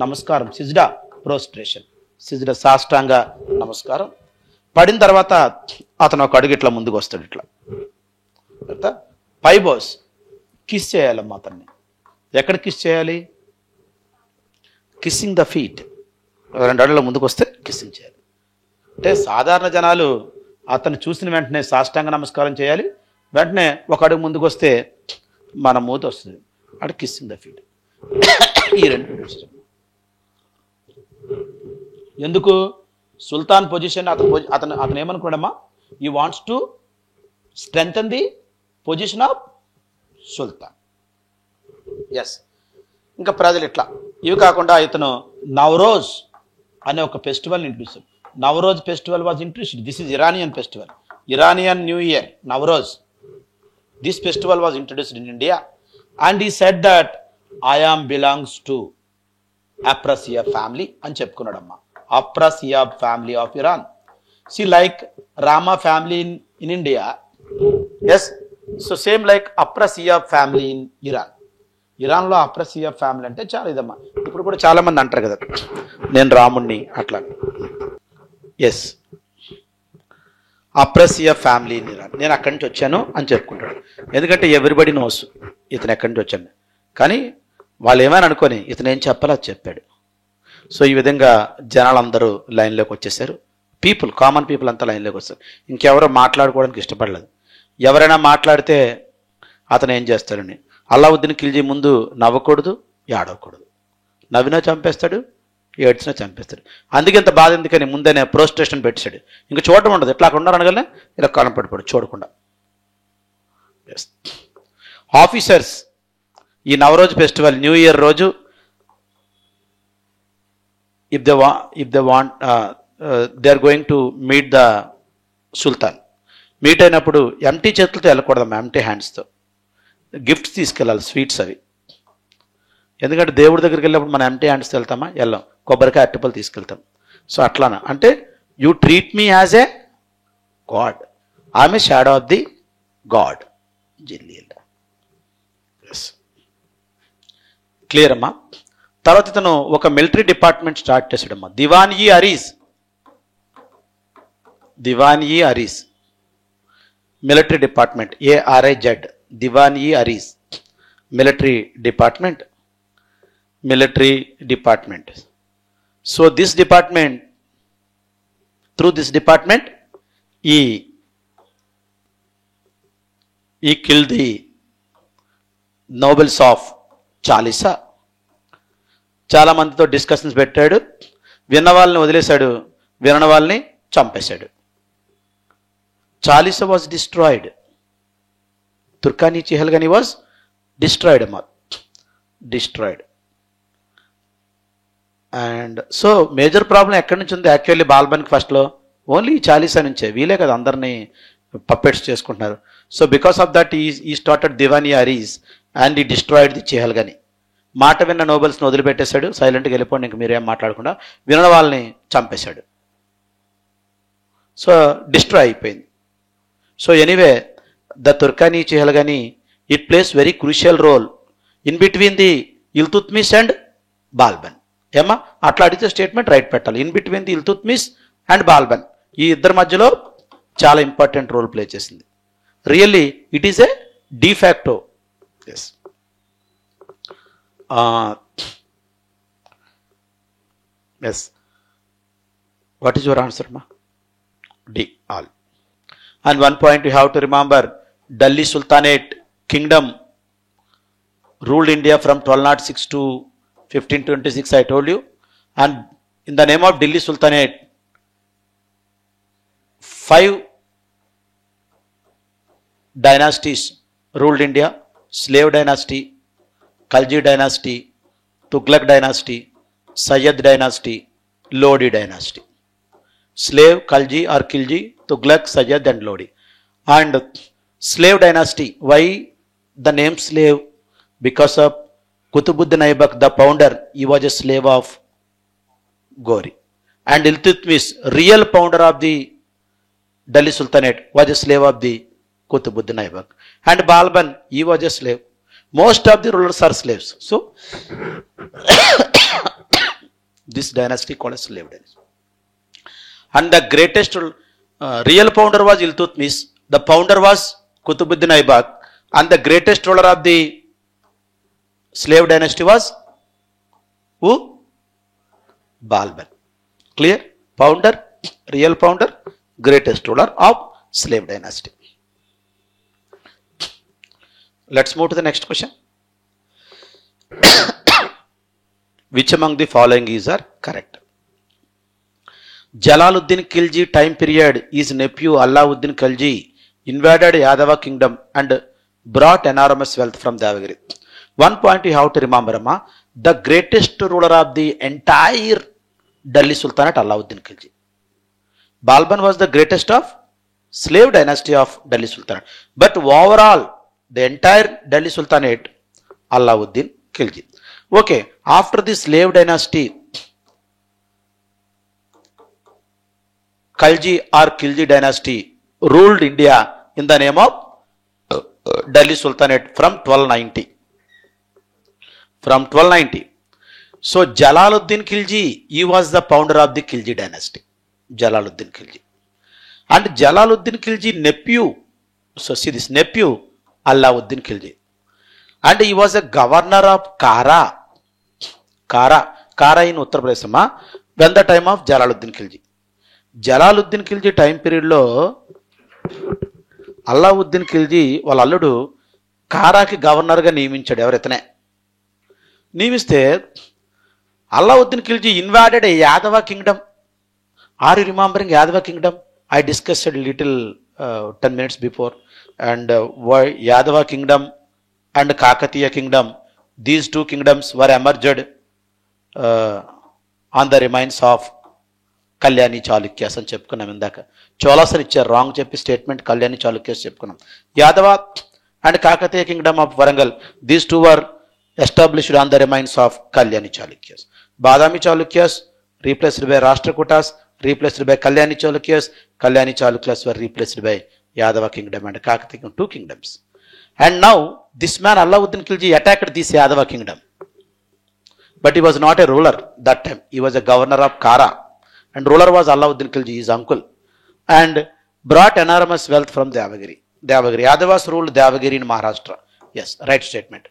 నమస్కారం, సిజ్డా, ప్రోస్ట్రేషన్. సిజ్డా సాష్టాంగ నమస్కారం. పడిన తర్వాత అతను ఒక అడుగు ఇట్లా ముందుకు వస్తాడు. ఇట్లా పైబోస్, కిస్ చేయాలమ్మా అతన్ని. ఎక్కడ కిస్ చేయాలి? Kissing the feet. 2 అడుగుల ముందుకు వస్తే కిస్సింగ్ చేయాలి. అంటే సాధారణ జనాలు అతను చూసిన వెంటనే సాష్టాంగ నమస్కారం చేయాలి, వెంటనే ఒక అడుగు ముందుకు వస్తే మన మూత వస్తుంది. అటు కిస్సింగ్ ద ఫీట్. ఈ 2 ఎందుకు? సుల్తాన్ పొజిషన్ అతను ఏమనుకున్నాడమ్మా? He wants to strengthen the position of sultan. Yes. ఇంకా ప్రజలు ఇట్లా. ఇవి కాకుండా ఇతను నవరోజ్ అనే ఒక festival introduce. Nowruz festival was introduced. This is Iranian festival, Iranian new year, Nowruz. This festival was introduced in India and he said that I am belongs to Afrasiab family అని చెప్పుకున్నాడమ్మా. Afrasiab family of Iran. See like Rama family in India. Yes. So same like Afrasiab family in Iran. ఇరాన్లో అప్రసియా family అంటే చాలా ఇదమ్మా. ఇప్పుడు కూడా చాలా మంది అంటారు కదా, నేను రాముణ్ణి అట్లా. Yes, Afrasiab family in Iran. నేను అక్కడి నుంచి వచ్చాను అని చెప్పుకుంటాడు. ఎందుకంటే ఎవ్రీబడి నోస్ ఇతను ఎక్కడి నుంచి వచ్చాను. కానీ వాళ్ళు ఏమైనా అనుకొని ఇతను ఏం చెప్పాలో అది చెప్పాడు. సో ఈ విధంగా జనాలందరూ లైన్లోకి వచ్చేసారు. కామన్ పీపుల్ అంతా లైన్లోకి వస్తారు. ఇంకెవరో మాట్లాడుకోవడానికి ఇష్టపడలేదు. ఎవరైనా మాట్లాడితే అతను ఏం చేస్తాడని, అల్లావుద్దీన్ ఖిల్జీ ముందు నవ్వకూడదు, ఏడవకూడదు. నవ్వినా చంపేస్తాడు, ఏడ్చినా చంపేస్తాడు. అందుకే ఇంత బాధ ఎందుకని ముందనే ప్రోస్ట్రేషన్ పెట్టాడు. ఇంకా చూడటం ఉండదు. ఎట్లా అక్కడ ఉన్నారనగానే ఇలా కాలం పడిపోడు చూడకుండా. ఆఫీసర్స్ ఈ నవరోజ్ ఫెస్టివల్, న్యూ ఇయర్ రోజు if they want they are going to meet the sultan. Meet అయినప్పుడు ఎంటీ చేతులతో వెళ్ళకూడదమ్మా, ఎంటీ హ్యాండ్స్తో. గిఫ్ట్స్ తీసుకెళ్ళాలి, స్వీట్స్ అవి. ఎందుకంటే దేవుడి దగ్గరికి వెళ్ళినప్పుడు మనం ఎంటీ హ్యాండ్స్తో వెళ్తామా? వెళ్ళాం. కొబ్బరికాయ, అరటిపళ్ళు తీసుకెళ్తాం. సో అట్లానా అంటే you treat me as a god, I'm a shadow of the god. Clear అమ్మా? తర్వాత ఇతను ఒక మిలిటరీ డిపార్ట్మెంట్ స్టార్ట్ చేశాడమ్మా. Diwan-i-Arz military department, ARIZ, Diwan-i-Arz military department.
So this department, through this department, he killed the nobles of Chalisa. చాలా మందితో discussions పెట్టాడు, విన్న వాళ్ళని వదిలేశాడు, వినని వాళ్ళని చంపేశాడు. Chalisa was destroyed. Turkani Chihalgani was destroyed అమ్మా, destroyed. And so major problem ఎక్కడి నుంచి ఉంది యాక్చువల్లీ బాల్బన్కి ఫస్ట్లో? ఓన్లీ చాలీసా నుంచే. వీలే కదా అందరినీ పప్పెట్స్ చేసుకుంటున్నారు. సో బికాస్ ఆఫ్ దట్ ఈ స్టార్టెడ్ దివానీ అరీస్ అండ్ ఈ డిస్ట్రాయిడ్ ది చిహల్గని. మాట విన్న నోబెల్స్ని వదిలిపెట్టేశాడు, సైలెంట్గా వెళ్ళిపోండి, ఇంక మీరేం మాట్లాడకుండా, వినని వాళ్ళని చంపేశాడు. సో డిస్ట్రాయ్ అయిపోయింది. So anyway the Turkani Chihalgani it plays very crucial role in between the Iltutmish and Balban. ఏమా అట్లా అడిగితే స్టేట్మెంట్ రైట్ పెట్టాలి. In between the Iltutmish and Balban, ఈ ఇద్దరి మధ్యలో చాలా ఇంపార్టెంట్ రోల్ ప్లే చేసింది. Really it is a de facto. Yes, yes. What is your answer మా? D, all. And one point you have to remember, Delhi Sultanate Kingdom ruled India from 1206 to 1526, I told you. And in the name of Delhi Sultanate, 5 dynasties ruled India: Slave dynasty, Khalji dynasty, Tughlaq dynasty, Sayyid dynasty, Lodi dynasty. Slave, Khalji or Khilji, Tughlaq, Sayyid and Lodi. And slave dynasty, why the name slave? Because of Qutbuddin Aibak, the founder, he was a slave of Ghori. And Iltutmish, real founder of the Delhi Sultanate, was a slave of the Qutbuddin Aibak. And Balban, he was a slave. Most of the rulers are slaves. So this dynasty called a slave dynasty. And the greatest real founder was Iltutmish, the founder was Qutbuddin Aibak, and the greatest ruler of the slave dynasty was who? Balban. Clear? Founder, real founder, greatest ruler of slave dynasty. Let's move to the next question. Which among the following is are correct? Jalaluddin Khilji time period, his nephew Alauddin Khilji invaded Yadava kingdom and brought enormous wealth from Devagiri. One point you have to remember, Amma, the greatest ruler of the entire Delhi Sultanate, Alauddin Khilji. Balban was the greatest of slave dynasty of Delhi Sultanate. But overall, the entire Delhi Sultanate, Alauddin Khilji. Okay, after the slave dynasty, Khalji or Khilji dynasty ruled India in the name of Delhi Sultanate from 1290. From 1290. So Jalaluddin Khilji, he was the founder of the Khilji dynasty. Jalaluddin Khilji. And Jalaluddin Khilji nephew, so see this nephew, Alauddin Khilji. And he was a governor of Kara. Kara in Uttar Pradesh, when the time of Jalaluddin Khilji. Jalaluddin Khilji time పీరియడ్లో అల్లావుద్దీన్ ఖిల్జీ వాళ్ళ అల్లుడు కారాకి గవర్నర్గా నియమించాడు. ఎవరైతేనే నియమిస్తే Alauddin Khilji invaded a Yadava kingdom. Are you remembering Yadava kingdom? I discussed little 10 minutes before. And Yadava kingdom and Kakatiya kingdom, these two kingdoms were emerged on the remains of Kalyani Chalukyas అని చెప్పుకున్నాం ఇందాక. చోళాస్ అని ఇచ్చారు, రాంగ్ చెప్పి స్టేట్మెంట్, కళ్యాణి చాళుక్యాస్ చెప్పుకున్నాం. Yadava and Kakatiya Kingdom of Warangal, these two were established on the remains of Kalyani Chalukyas. Badami Chalukyas replaced by Rashtrakutas, replaced by Kalyani Chalukyas. Kalyani Chalukyas were replaced by Yadava kingdom and Kakatiya kingdom, 2 kingdoms. And now this man Alauddin Khilji attacked this Yadava kingdom, but he was not a ruler that time. He was a governor of Kara, and ruler was Alauddin Khilji, his uncle, and brought enormous wealth from Devagiri. Yadavas ruled Devagiri in Maharashtra. Yes, right statement.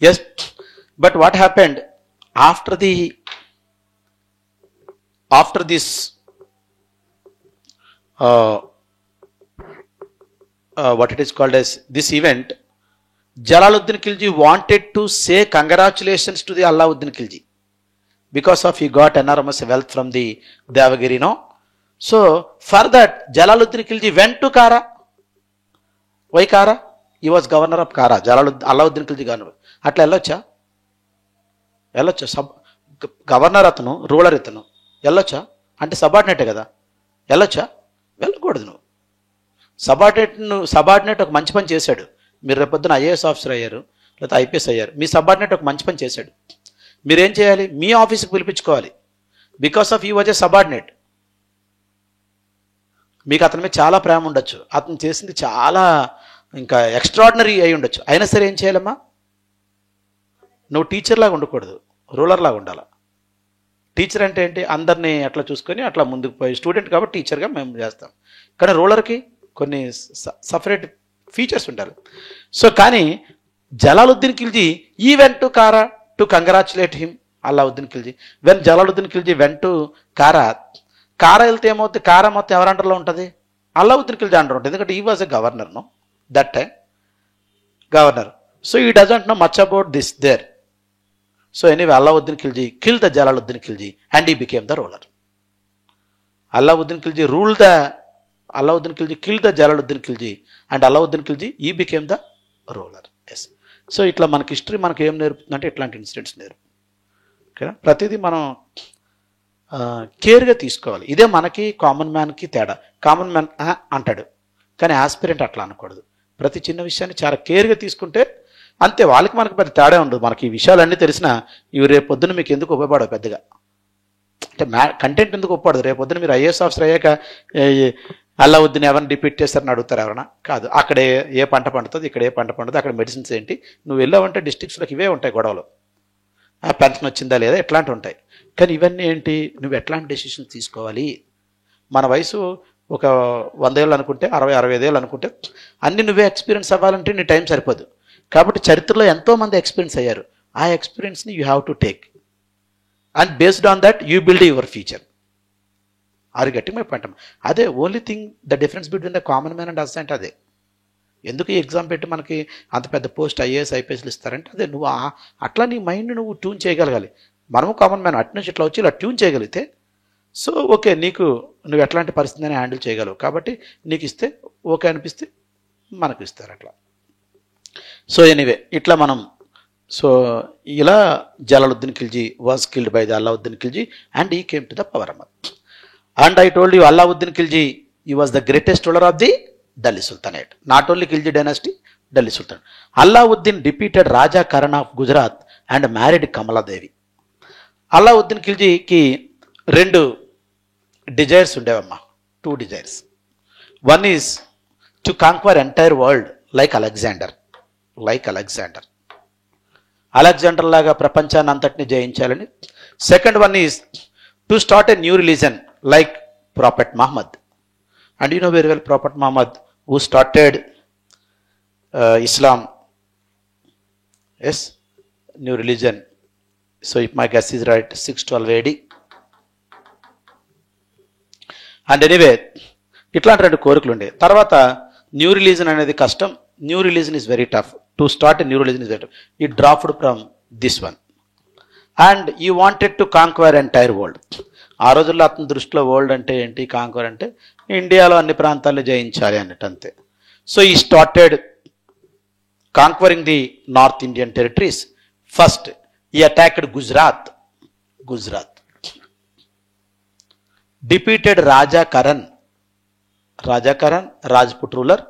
Yes, but what happened? after this what it is called as this event, Jalaluddin Khilji wanted to say congratulations to the Alauddin Khilji because of he got enormous wealth from the Devagiri, no? So for that Jalaluddin Khilji went to Kara. Why Kara? He was governor of Kara. Alauddin Khilji governor. అట్లా వెళ్ళొచ్చా? Governor అతను, ruler ఇతను వెళ్ళొచ్చా? అంటే సబార్డినేటే కదా, వెళ్ళొచ్చా? వెళ్ళకూడదు. నువ్వు సబార్డినేట్ ఒక మంచి పని చేశాడు. మీరు రేపొద్దున ఐఏఎస్ ఆఫీసర్ అయ్యారు, లేకపోతే ఐపీఎస్ అయ్యారు. మీ సబార్డినేట్ ఒక మంచి పని చేశాడు. మీరేం చేయాలి? మీ ఆఫీస్కి పిలిపించుకోవాలి. Because of you was a subordinate. మీకు అతని మీద చాలా ప్రేమ ఉండొచ్చు, అతను చేసింది చాలా ఇంకా ఎక్స్ట్రాడినరీ అయి ఉండొచ్చు. అయినా సరే ఏం చేయాలమ్మా? నువ్వు టీచర్ లాగా ఉండకూడదు, రూలర్ లాగా ఉండాలి. టీచర్ అంటే ఏంటి? అందరినీ అట్లా చూసుకొని అట్లా ముందుకు పోయి, స్టూడెంట్ కాబట్టి టీచర్గా మేము చేస్తాం. కానీ రూలర్కి కొన్ని సపరేట్ ఫీచర్స్ ఉండాలి. సో కానీ Jalaluddin Khilji he went to Kara to congratulate him Alauddin Khilji. When Jalaluddin Khilji went to Kara, Kara వెళ్తే ఏమవుతుంది? కారా మొత్తం ఎవరి అండర్లో ఉంటుంది? అల్లావుద్దీన్ ఖిల్జీ అండర్ ఉంటుంది. ఎందుకంటే he was a governor, no that time governor. So he doesn't know much about this there. So anyway, Alauddin Khilji killed the Jalaluddin Khilji and he became the ruler. Alauddin Khilji killed the Jalaluddin Khilji and Alauddin Khilji, he became the ruler. Yes. So ఇట్లా మనకి history మనకి ఏం నేర్పుతుందంటే ఇట్లాంటి incidents నేర్పుతుంది. ఓకేనా? ప్రతిదీ మనం కేర్గా తీసుకోవాలి. ఇదే మనకి కామన్ మ్యాన్కి తేడా. కామన్ మ్యాన్ అంటాడు, కానీ ఆస్పిరెంట్ అట్లా అనకూడదు. ప్రతి చిన్న విషయాన్ని చాలా కేర్గా తీసుకుంటే అంతే. వాళ్ళకి మనకి పెద్ద తేడా ఉండదు. మనకి ఈ విషయాలన్నీ తెలిసినా ఇవి రేపు పొద్దున్న మీకు ఎందుకు ఉపయోగపడవు పెద్దగా. అంటే కంటెంట్ ఎందుకు ఉపయోగపడదు? రేపు పొద్దున్న మీరు ఐఏఎస్ ఆఫీసర్ అయ్యాక అల్లావుద్దీన్ ఎవరిని డిపీట్ చేస్తారని అడుగుతారు ఎవరైనా? కాదు. అక్కడే ఏ పంట పండుతుంది, ఇక్కడ ఏ పంట పండుతుంది, అక్కడ మెడిసిన్స్ ఏంటి, నువ్వు వెళ్ళావంటే డిస్ట్రిక్ట్స్లోకి ఇవే ఉంటాయి గొడవలు. పెన్షన్ వచ్చిందా లేదా, ఎట్లాంటివి ఉంటాయి. కానీ ఇవన్నీ ఏంటి? నువ్వు ఎట్లాంటి డెసిషన్స్ తీసుకోవాలి. మన వయసు ఒక 100 ఏళ్ళు అనుకుంటే, 60-65 ఏళ్ళు అనుకుంటే అన్ని నువ్వే ఎక్స్పీరియన్స్ అవ్వాలంటే నీ టైం సరిపోదు. కాబట్టి చరిత్రలో ఎంతోమంది ఎక్స్పీరియన్స్ అయ్యారు. ఆ ఎక్స్పీరియన్స్ని you have to take and based on that you build your future. Are getting my point? అదే only thing, the difference between the common man and us అంటే అదే. ఎందుకు ఈ ఎగ్జామ్ పెట్టి మనకి అంత పెద్ద పోస్ట్ ఐఏఎస్ ఐపీఎస్లు ఇస్తారంటే అదే. నువ్వు అట్లా నీ మైండ్ నువ్వు ట్యూన్ చేయగలగాలి. మనము కామన్ మ్యాన్ అటు నుంచి ఇట్లా వచ్చి ఇలా ట్యూన్ చేయగలిగితే సో ఓకే, నువ్వు ఎట్లాంటి పరిస్థితిని హ్యాండిల్ చేయగలవు. కాబట్టి నీకు ఇస్తే ఓకే అనిపిస్తే మనకు ఇస్తారు అట్లా. సో ఎనీవే ఇట్లా మనం ఇలా Jalaluddin Khilji was killed by the Alauddin Khilji and he came to the power Ahmad. And I told you Alauddin Khilji he was the greatest ruler of the Delhi sultanate. Not only Khilji dynasty, Delhi sultan. Alauddin defeated Raja Karan of Gujarat and married Kamaladevi. Alauddin ఖిల్జీకి 2 desires ఉండేవమ్మా, 2 desires. One is to conquer entire world like Alexander. Alexander లాగా ప్రపంచాన్ని అంతటిని జయించాలని. Second one is to start a new religion like prophet Muhammad. And you know very well prophet Muhammad who started Islam. Yes, new religion. So if my guess is right, 612 AD. And anyway ఇట్లాంటి 2 కోరికలు ఉండే. తర్వాత new religion అనేది కష్టం. New religion is very tough. To start a new religion is very tough. He dropped from this one and you wanted to conquer entire world. ఆ రోజుల్లో అతని దృష్టిలో వరల్డ్ అంటే ఏంటి, కాంక్వర్ అంటే ఇండియాలో అన్ని ప్రాంతాలను జయించాలి అన్నట్టు అంతే. So he started conquering the north Indian territories. First he attacked Gujarat. defeated Raja Karan, Rajput ruler.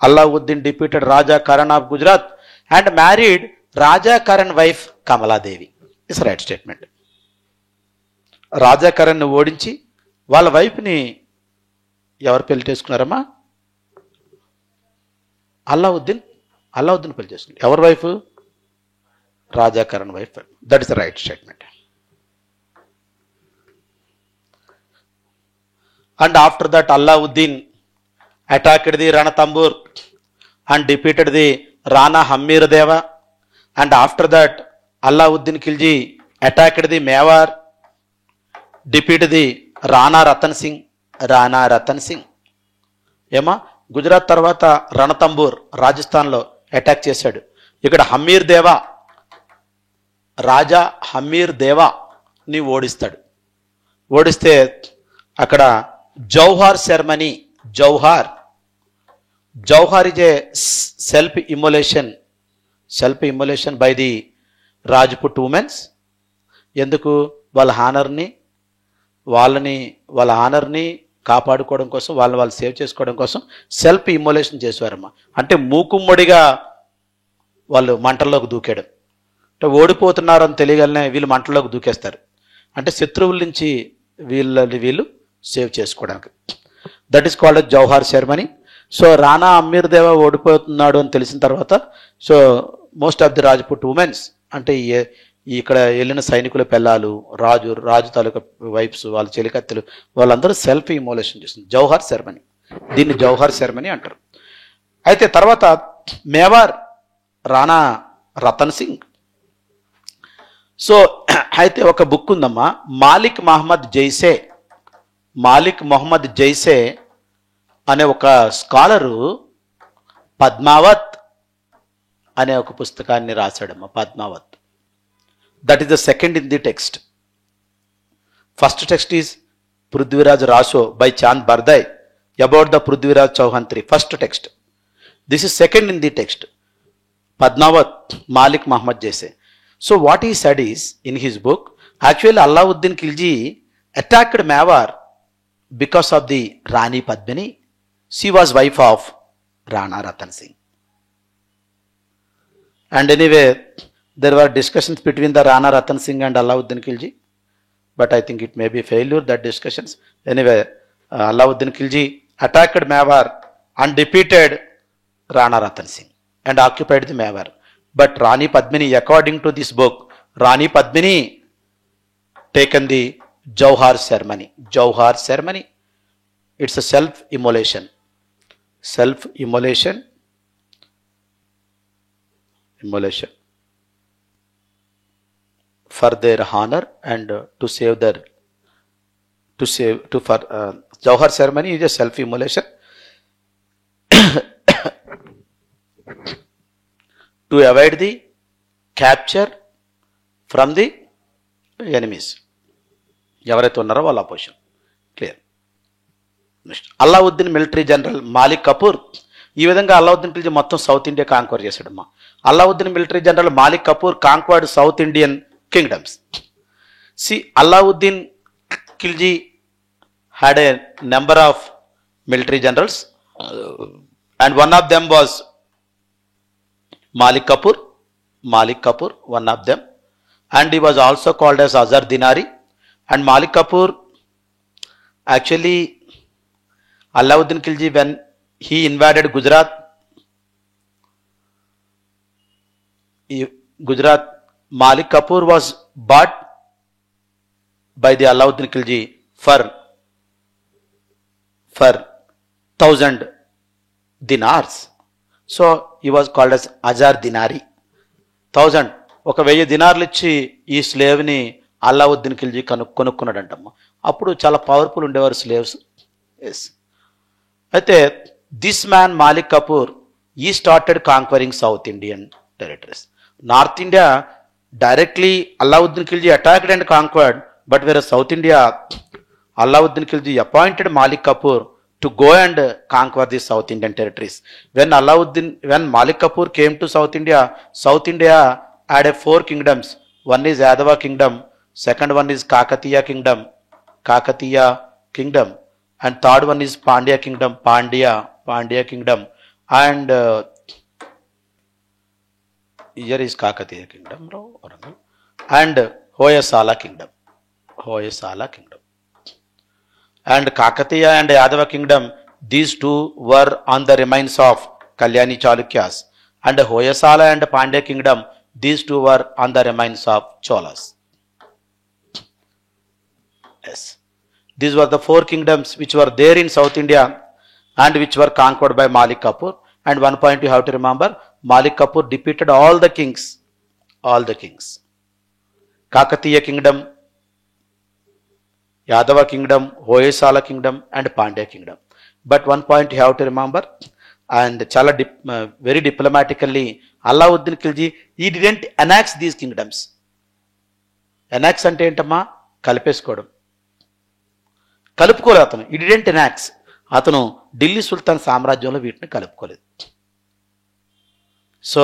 Alauddin defeated Raja Karan of Gujarat and married Raja Karan wife Kamala Devi. Is right statement. Raja Karan ఓడించి వాళ్ళ వైఫ్ని ఎవరు పెళ్లి చేసుకున్నారమ్మా? అల్లావుద్దీన్ పెళ్లి చేసుకున్నారు. ఎవరి wife? Raja Karan wife. That is the right statement. And after that Alauddin attacked the Ranatambur and defeated the Rana Hammir Deva. And after that Alauddin Khilji attacked the Mewar, defeated the Rana Ratan Singh. ఏమా గుజరాత్ తర్వాత రణతంబూర్ రాజస్థాన్లో attack చేశాడు. ఇక్కడ హమ్మీర్ దేవా, రాజా హమ్మీర్ దేవాని ఓడిస్తే అక్కడ jauhar ceremony, jauhar is a self immolation by the Rajput womens. ఎందుకు? వాళ్ళ హానర్ని కాపాడుకోవడం కోసం, వాళ్ళు సేవ్ చేసుకోవడం కోసం సెల్ఫ్ ఇమ్మోలేషన్ చేసేవారమ్మా. అంటే మూకుమ్మడిగా వాళ్ళు మంటల్లోకి దూకేయడం. అంటే ఓడిపోతున్నారని తెలియగలనే వీళ్ళు మంటల్లోకి దూకేస్తారు. అంటే శత్రువుల నుంచి వీళ్ళు సేవ్ చేసుకోవడానికి. That is called jauhar ceremony. So Rana Hammir Deva ఓడిపోతున్నాడు అని తెలిసిన తర్వాత so most of the Rajput womens, అంటే ఇక్కడ వెళ్ళిన సైనికుల పిల్లలు, రాజు తాలూకా వైఫ్స్, వాళ్ళ చెలికత్తెలు, వాళ్ళందరూ సెల్ఫ్ ఇమోలేషన్ చేస్తుంది. జౌహార్ సెరమనీ, దీన్ని జౌహార్ సెరమనీ అంటారు. అయితే తర్వాత మేవార్ రాణా రతన్ సింగ్. సో అయితే ఒక బుక్ ఉందమ్మా, మాలిక్ మొహమ్మద్ జైసే అనే ఒక స్కాలరు పద్మావత్ అనే ఒక పుస్తకాన్ని రాశాడమ్మా. Padmavat, that is the second in the text. First text is Prithviraj Raso by Chand Bardai about the Prithviraj Chauhan III. First text. This is second in the text. Padmavat, Malik Muhammad Jaise. So what he said is, in his book, actually Alauddin Khilji attacked Mewar because of the Rani Padmini. She was wife of Rana Ratan Singh. And anyway, there were discussions between the Rana Ratan Singh and Alauddin Khilji, but I think it may be failure, that discussions. Anyway, Alauddin Khilji attacked Mewar and defeated Rana Ratan Singh and occupied the Mewar. But Rani Padmini, according to this book, Rani Padmini taken the Jauhar ceremony. It's a self-immolation for their honor and Jauhar ceremony is a self-immolation to avoid the capture from the enemies. ఎవరైతే ఉన్నారో వాళ్ళ opposition. Clear. Next Alauddin military general Malik Kafur. ఈ విధంగా అల్లావుద్దీన్ ఖిల్జీ మొత్తం south India conquer చేశాడమ్మా. Alauddin military general Malik Kafur conquered south Indian kingdoms. See, Alauddin Khilji had a number of military generals and one of them was Malik Kafur, one of them, and he was also called as Azar Dinari. And Malik Kafur, actually Alauddin Khilji, when he invaded Gujarat, Malik Kafur was bought by the Alauddin Khilji for 1,000 dinars. So he was called as Azar Dinari. 1000, 1000 దినార్లు ఇచ్చి ఈ స్లేవ్ని అల్లావుద్దీన్ ఖిల్జీ కొనుక్కున్నాడంటమ్మా. అప్పుడు చాలా powerful ఉండేవారు slaves. Yes. అయితే this man Malik Kafur he started conquering south Indian territories. North India directly Alauddin Khilji attacked and conquered, but whereas South India, Alauddin Khilji appointed Malik Kafur to go and conquer the South Indian territories. When Malik Kafur came to South India had 4 kingdoms. One is Yadava kingdom, second one is Kakatiya kingdom, and third one is Pandya kingdom, and here is Kakatiya kingdom, and Hoysala kingdom. And Kakatiya and Yadava kingdom, these two were on the remains of Kalyani Chalukyas, and Hoysala and Pandya kingdom, these two were on the remains of Cholas. Yes, these were the 4 kingdoms which were there in South India and which were conquered by Malik Kafur. And one point you have to remember, Malik Kafur defeated all the kings. Kakatiya kingdom, Yadava kingdom, Hoysala kingdom, and Pandya kingdom. But one point you have to remember, and chala very diplomatically, Alauddin Khilji, he didn't annex these kingdoms. Annex ante entama కలిపేసుకోవడం. కలుపుకోలేదు అతను. he didn't annex. అతను ఢిల్లీ సుల్తాన్ సామ్రాజ్యంలో వీటిని కలుపుకోలేదు. So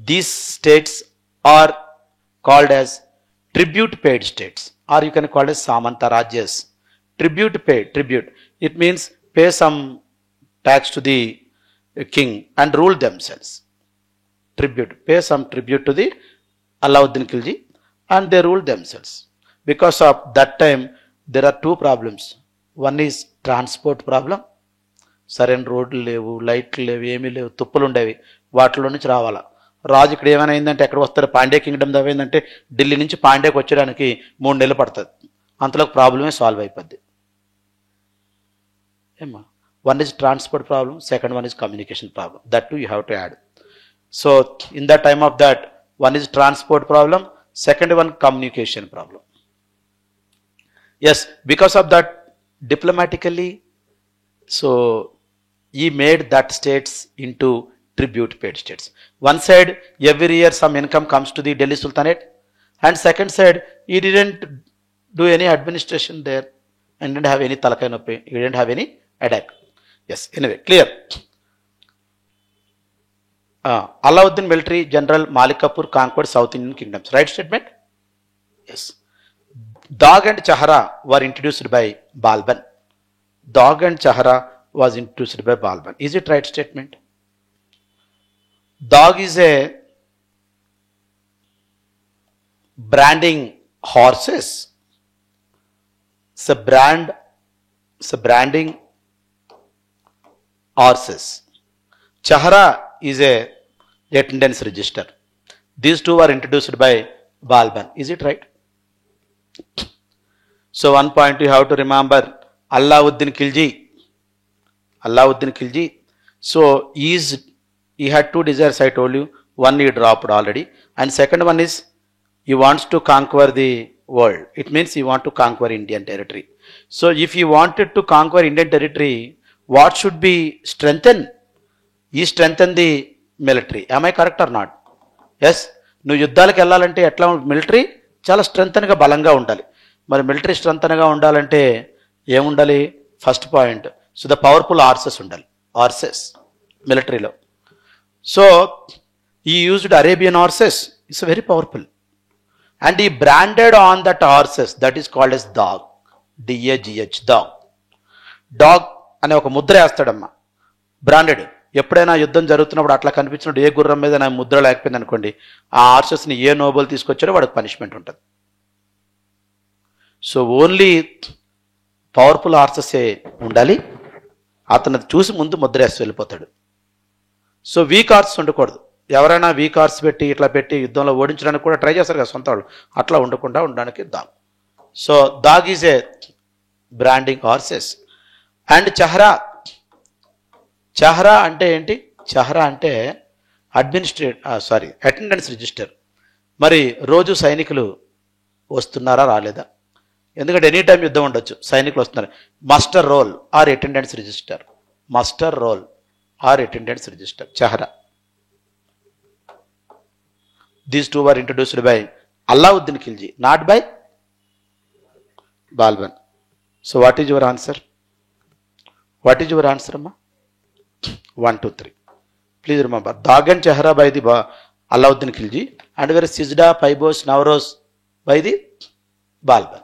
these states are called as tribute paid states, or you can call it Samanta Rajyas. Tribute paid, tribute. It means pay some tax to the king and rule themselves. Tribute, pay some tribute to the Alauddin Khilji and they rule themselves. Because of that time, there are two problems. One is transport problem. సరైన రోడ్లు లేవు, లైట్లు లేవు, ఏమీ లేవు, తుప్పులు ఉండేవి, వాటిలో నుంచి రావాలా. రాజు ఇక్కడ ఏమైనా అయిందంటే ఎక్కడ వస్తారు, పాండ్య కింగ్డమ్ దవ్వైందంటే ఢిల్లీ నుంచి పాండ్యకు వచ్చడానికి 3 నెలలు పడుతుంది. అంతలోకి ప్రాబ్లమే సాల్వ్ అయిపోద్ది. ఏమా, one is transport problem, second one is communication problem. That too you have to add. So in the time of that, one is transport problem, second one communication problem. Yes, because of that, diplomatically, so he made that states into tribute paid states. One side, every year some income comes to the Delhi Sultanate, and second side, he didn't do any administration there and didn't have any talakai noppi, he didn't have any headache. Yes, anyway, clear. Alauddin military general Malik Kafur conquered South Indian kingdoms. Right statement? Yes. Dog and Chahara were introduced by Balban. Dog and Chahara was introduced by Balban. Is it right statement? Dog is a branding horses. It's a branding horses. Chahara is a attendance register. These two were introduced by Balban. Is it right? So one point you have to remember, Alauddin Khilji. So he had two desires, I told you. One he dropped already, and second one is he wants to conquer the world. It means he wants to conquer Indian territory. So if he wanted to conquer Indian territory, what should be strengthened? He strengthened the military. Am I correct or not? Yes. నువ్వు యుద్ధాలకు వెళ్ళాలంటే ఎట్లా military చాలా స్ట్రెంగ్గా బలంగా ఉండాలి. మరి military స్ట్రెంగ్గా ఉండాలంటే ఏముండాలి? First point, so the powerful horses ఉండాలి. హార్సెస్ మిలిటరీలో. So he used Arabian horses, it's very powerful. And he branded on that horses, that is called as dagh. DAGH, dagh. Dagh అనే ఒక ముద్ర వేస్తాడమ్మా, బ్రాండెడ్. ఎప్పుడైనా యుద్ధం జరుగుతున్నప్పుడు అట్లా కనిపించినప్పుడు ఏ గుర్రం మీద నా ముద్ర లేకపోయింది అనుకోండి, ఆ హార్సెస్ని ఏ నోబల్ తీసుకొచ్చాడో వాడికి పనిష్మెంట్ ఉంటుంది. సో ఓన్లీ పవర్ఫుల్ హార్సెసే ఉండాలి. అతను చూసి ముందు ముద్ర వేసి వెళ్ళిపోతాడు. సో వీక్ హార్సెస్ ఉండకూడదు. ఎవరైనా వీక్ హార్స్ పెట్టి ఇట్లా పెట్టి యుద్ధంలో ఓడించడానికి కూడా ట్రై చేస్తారు కదా సొంత వాళ్ళు, అట్లా ఉండకుండా ఉండడానికి dagh. So dagh is a branding horses. And chehra అంటే ఏంటి? చహరా అంటే అటెండెన్స్ రిజిస్టర్. మరి రోజు సైనికులు వస్తున్నారా రాలేదా? ఎందుకంటే ఎనీ టైం యుద్ధం ఉండొచ్చు, సైనికులు వస్తున్నారు. Muster roll or attendance register. Muster roll or attendance register, chehra. These two were introduced by Alauddin Khilji, not by Balban. So what is your answer? What is your answer, Amma? 1, 2, 3. Please remember, Dog and Chahara by the Alauddin Khilji, and where Sijda, Paibos, Navroz by the Balban.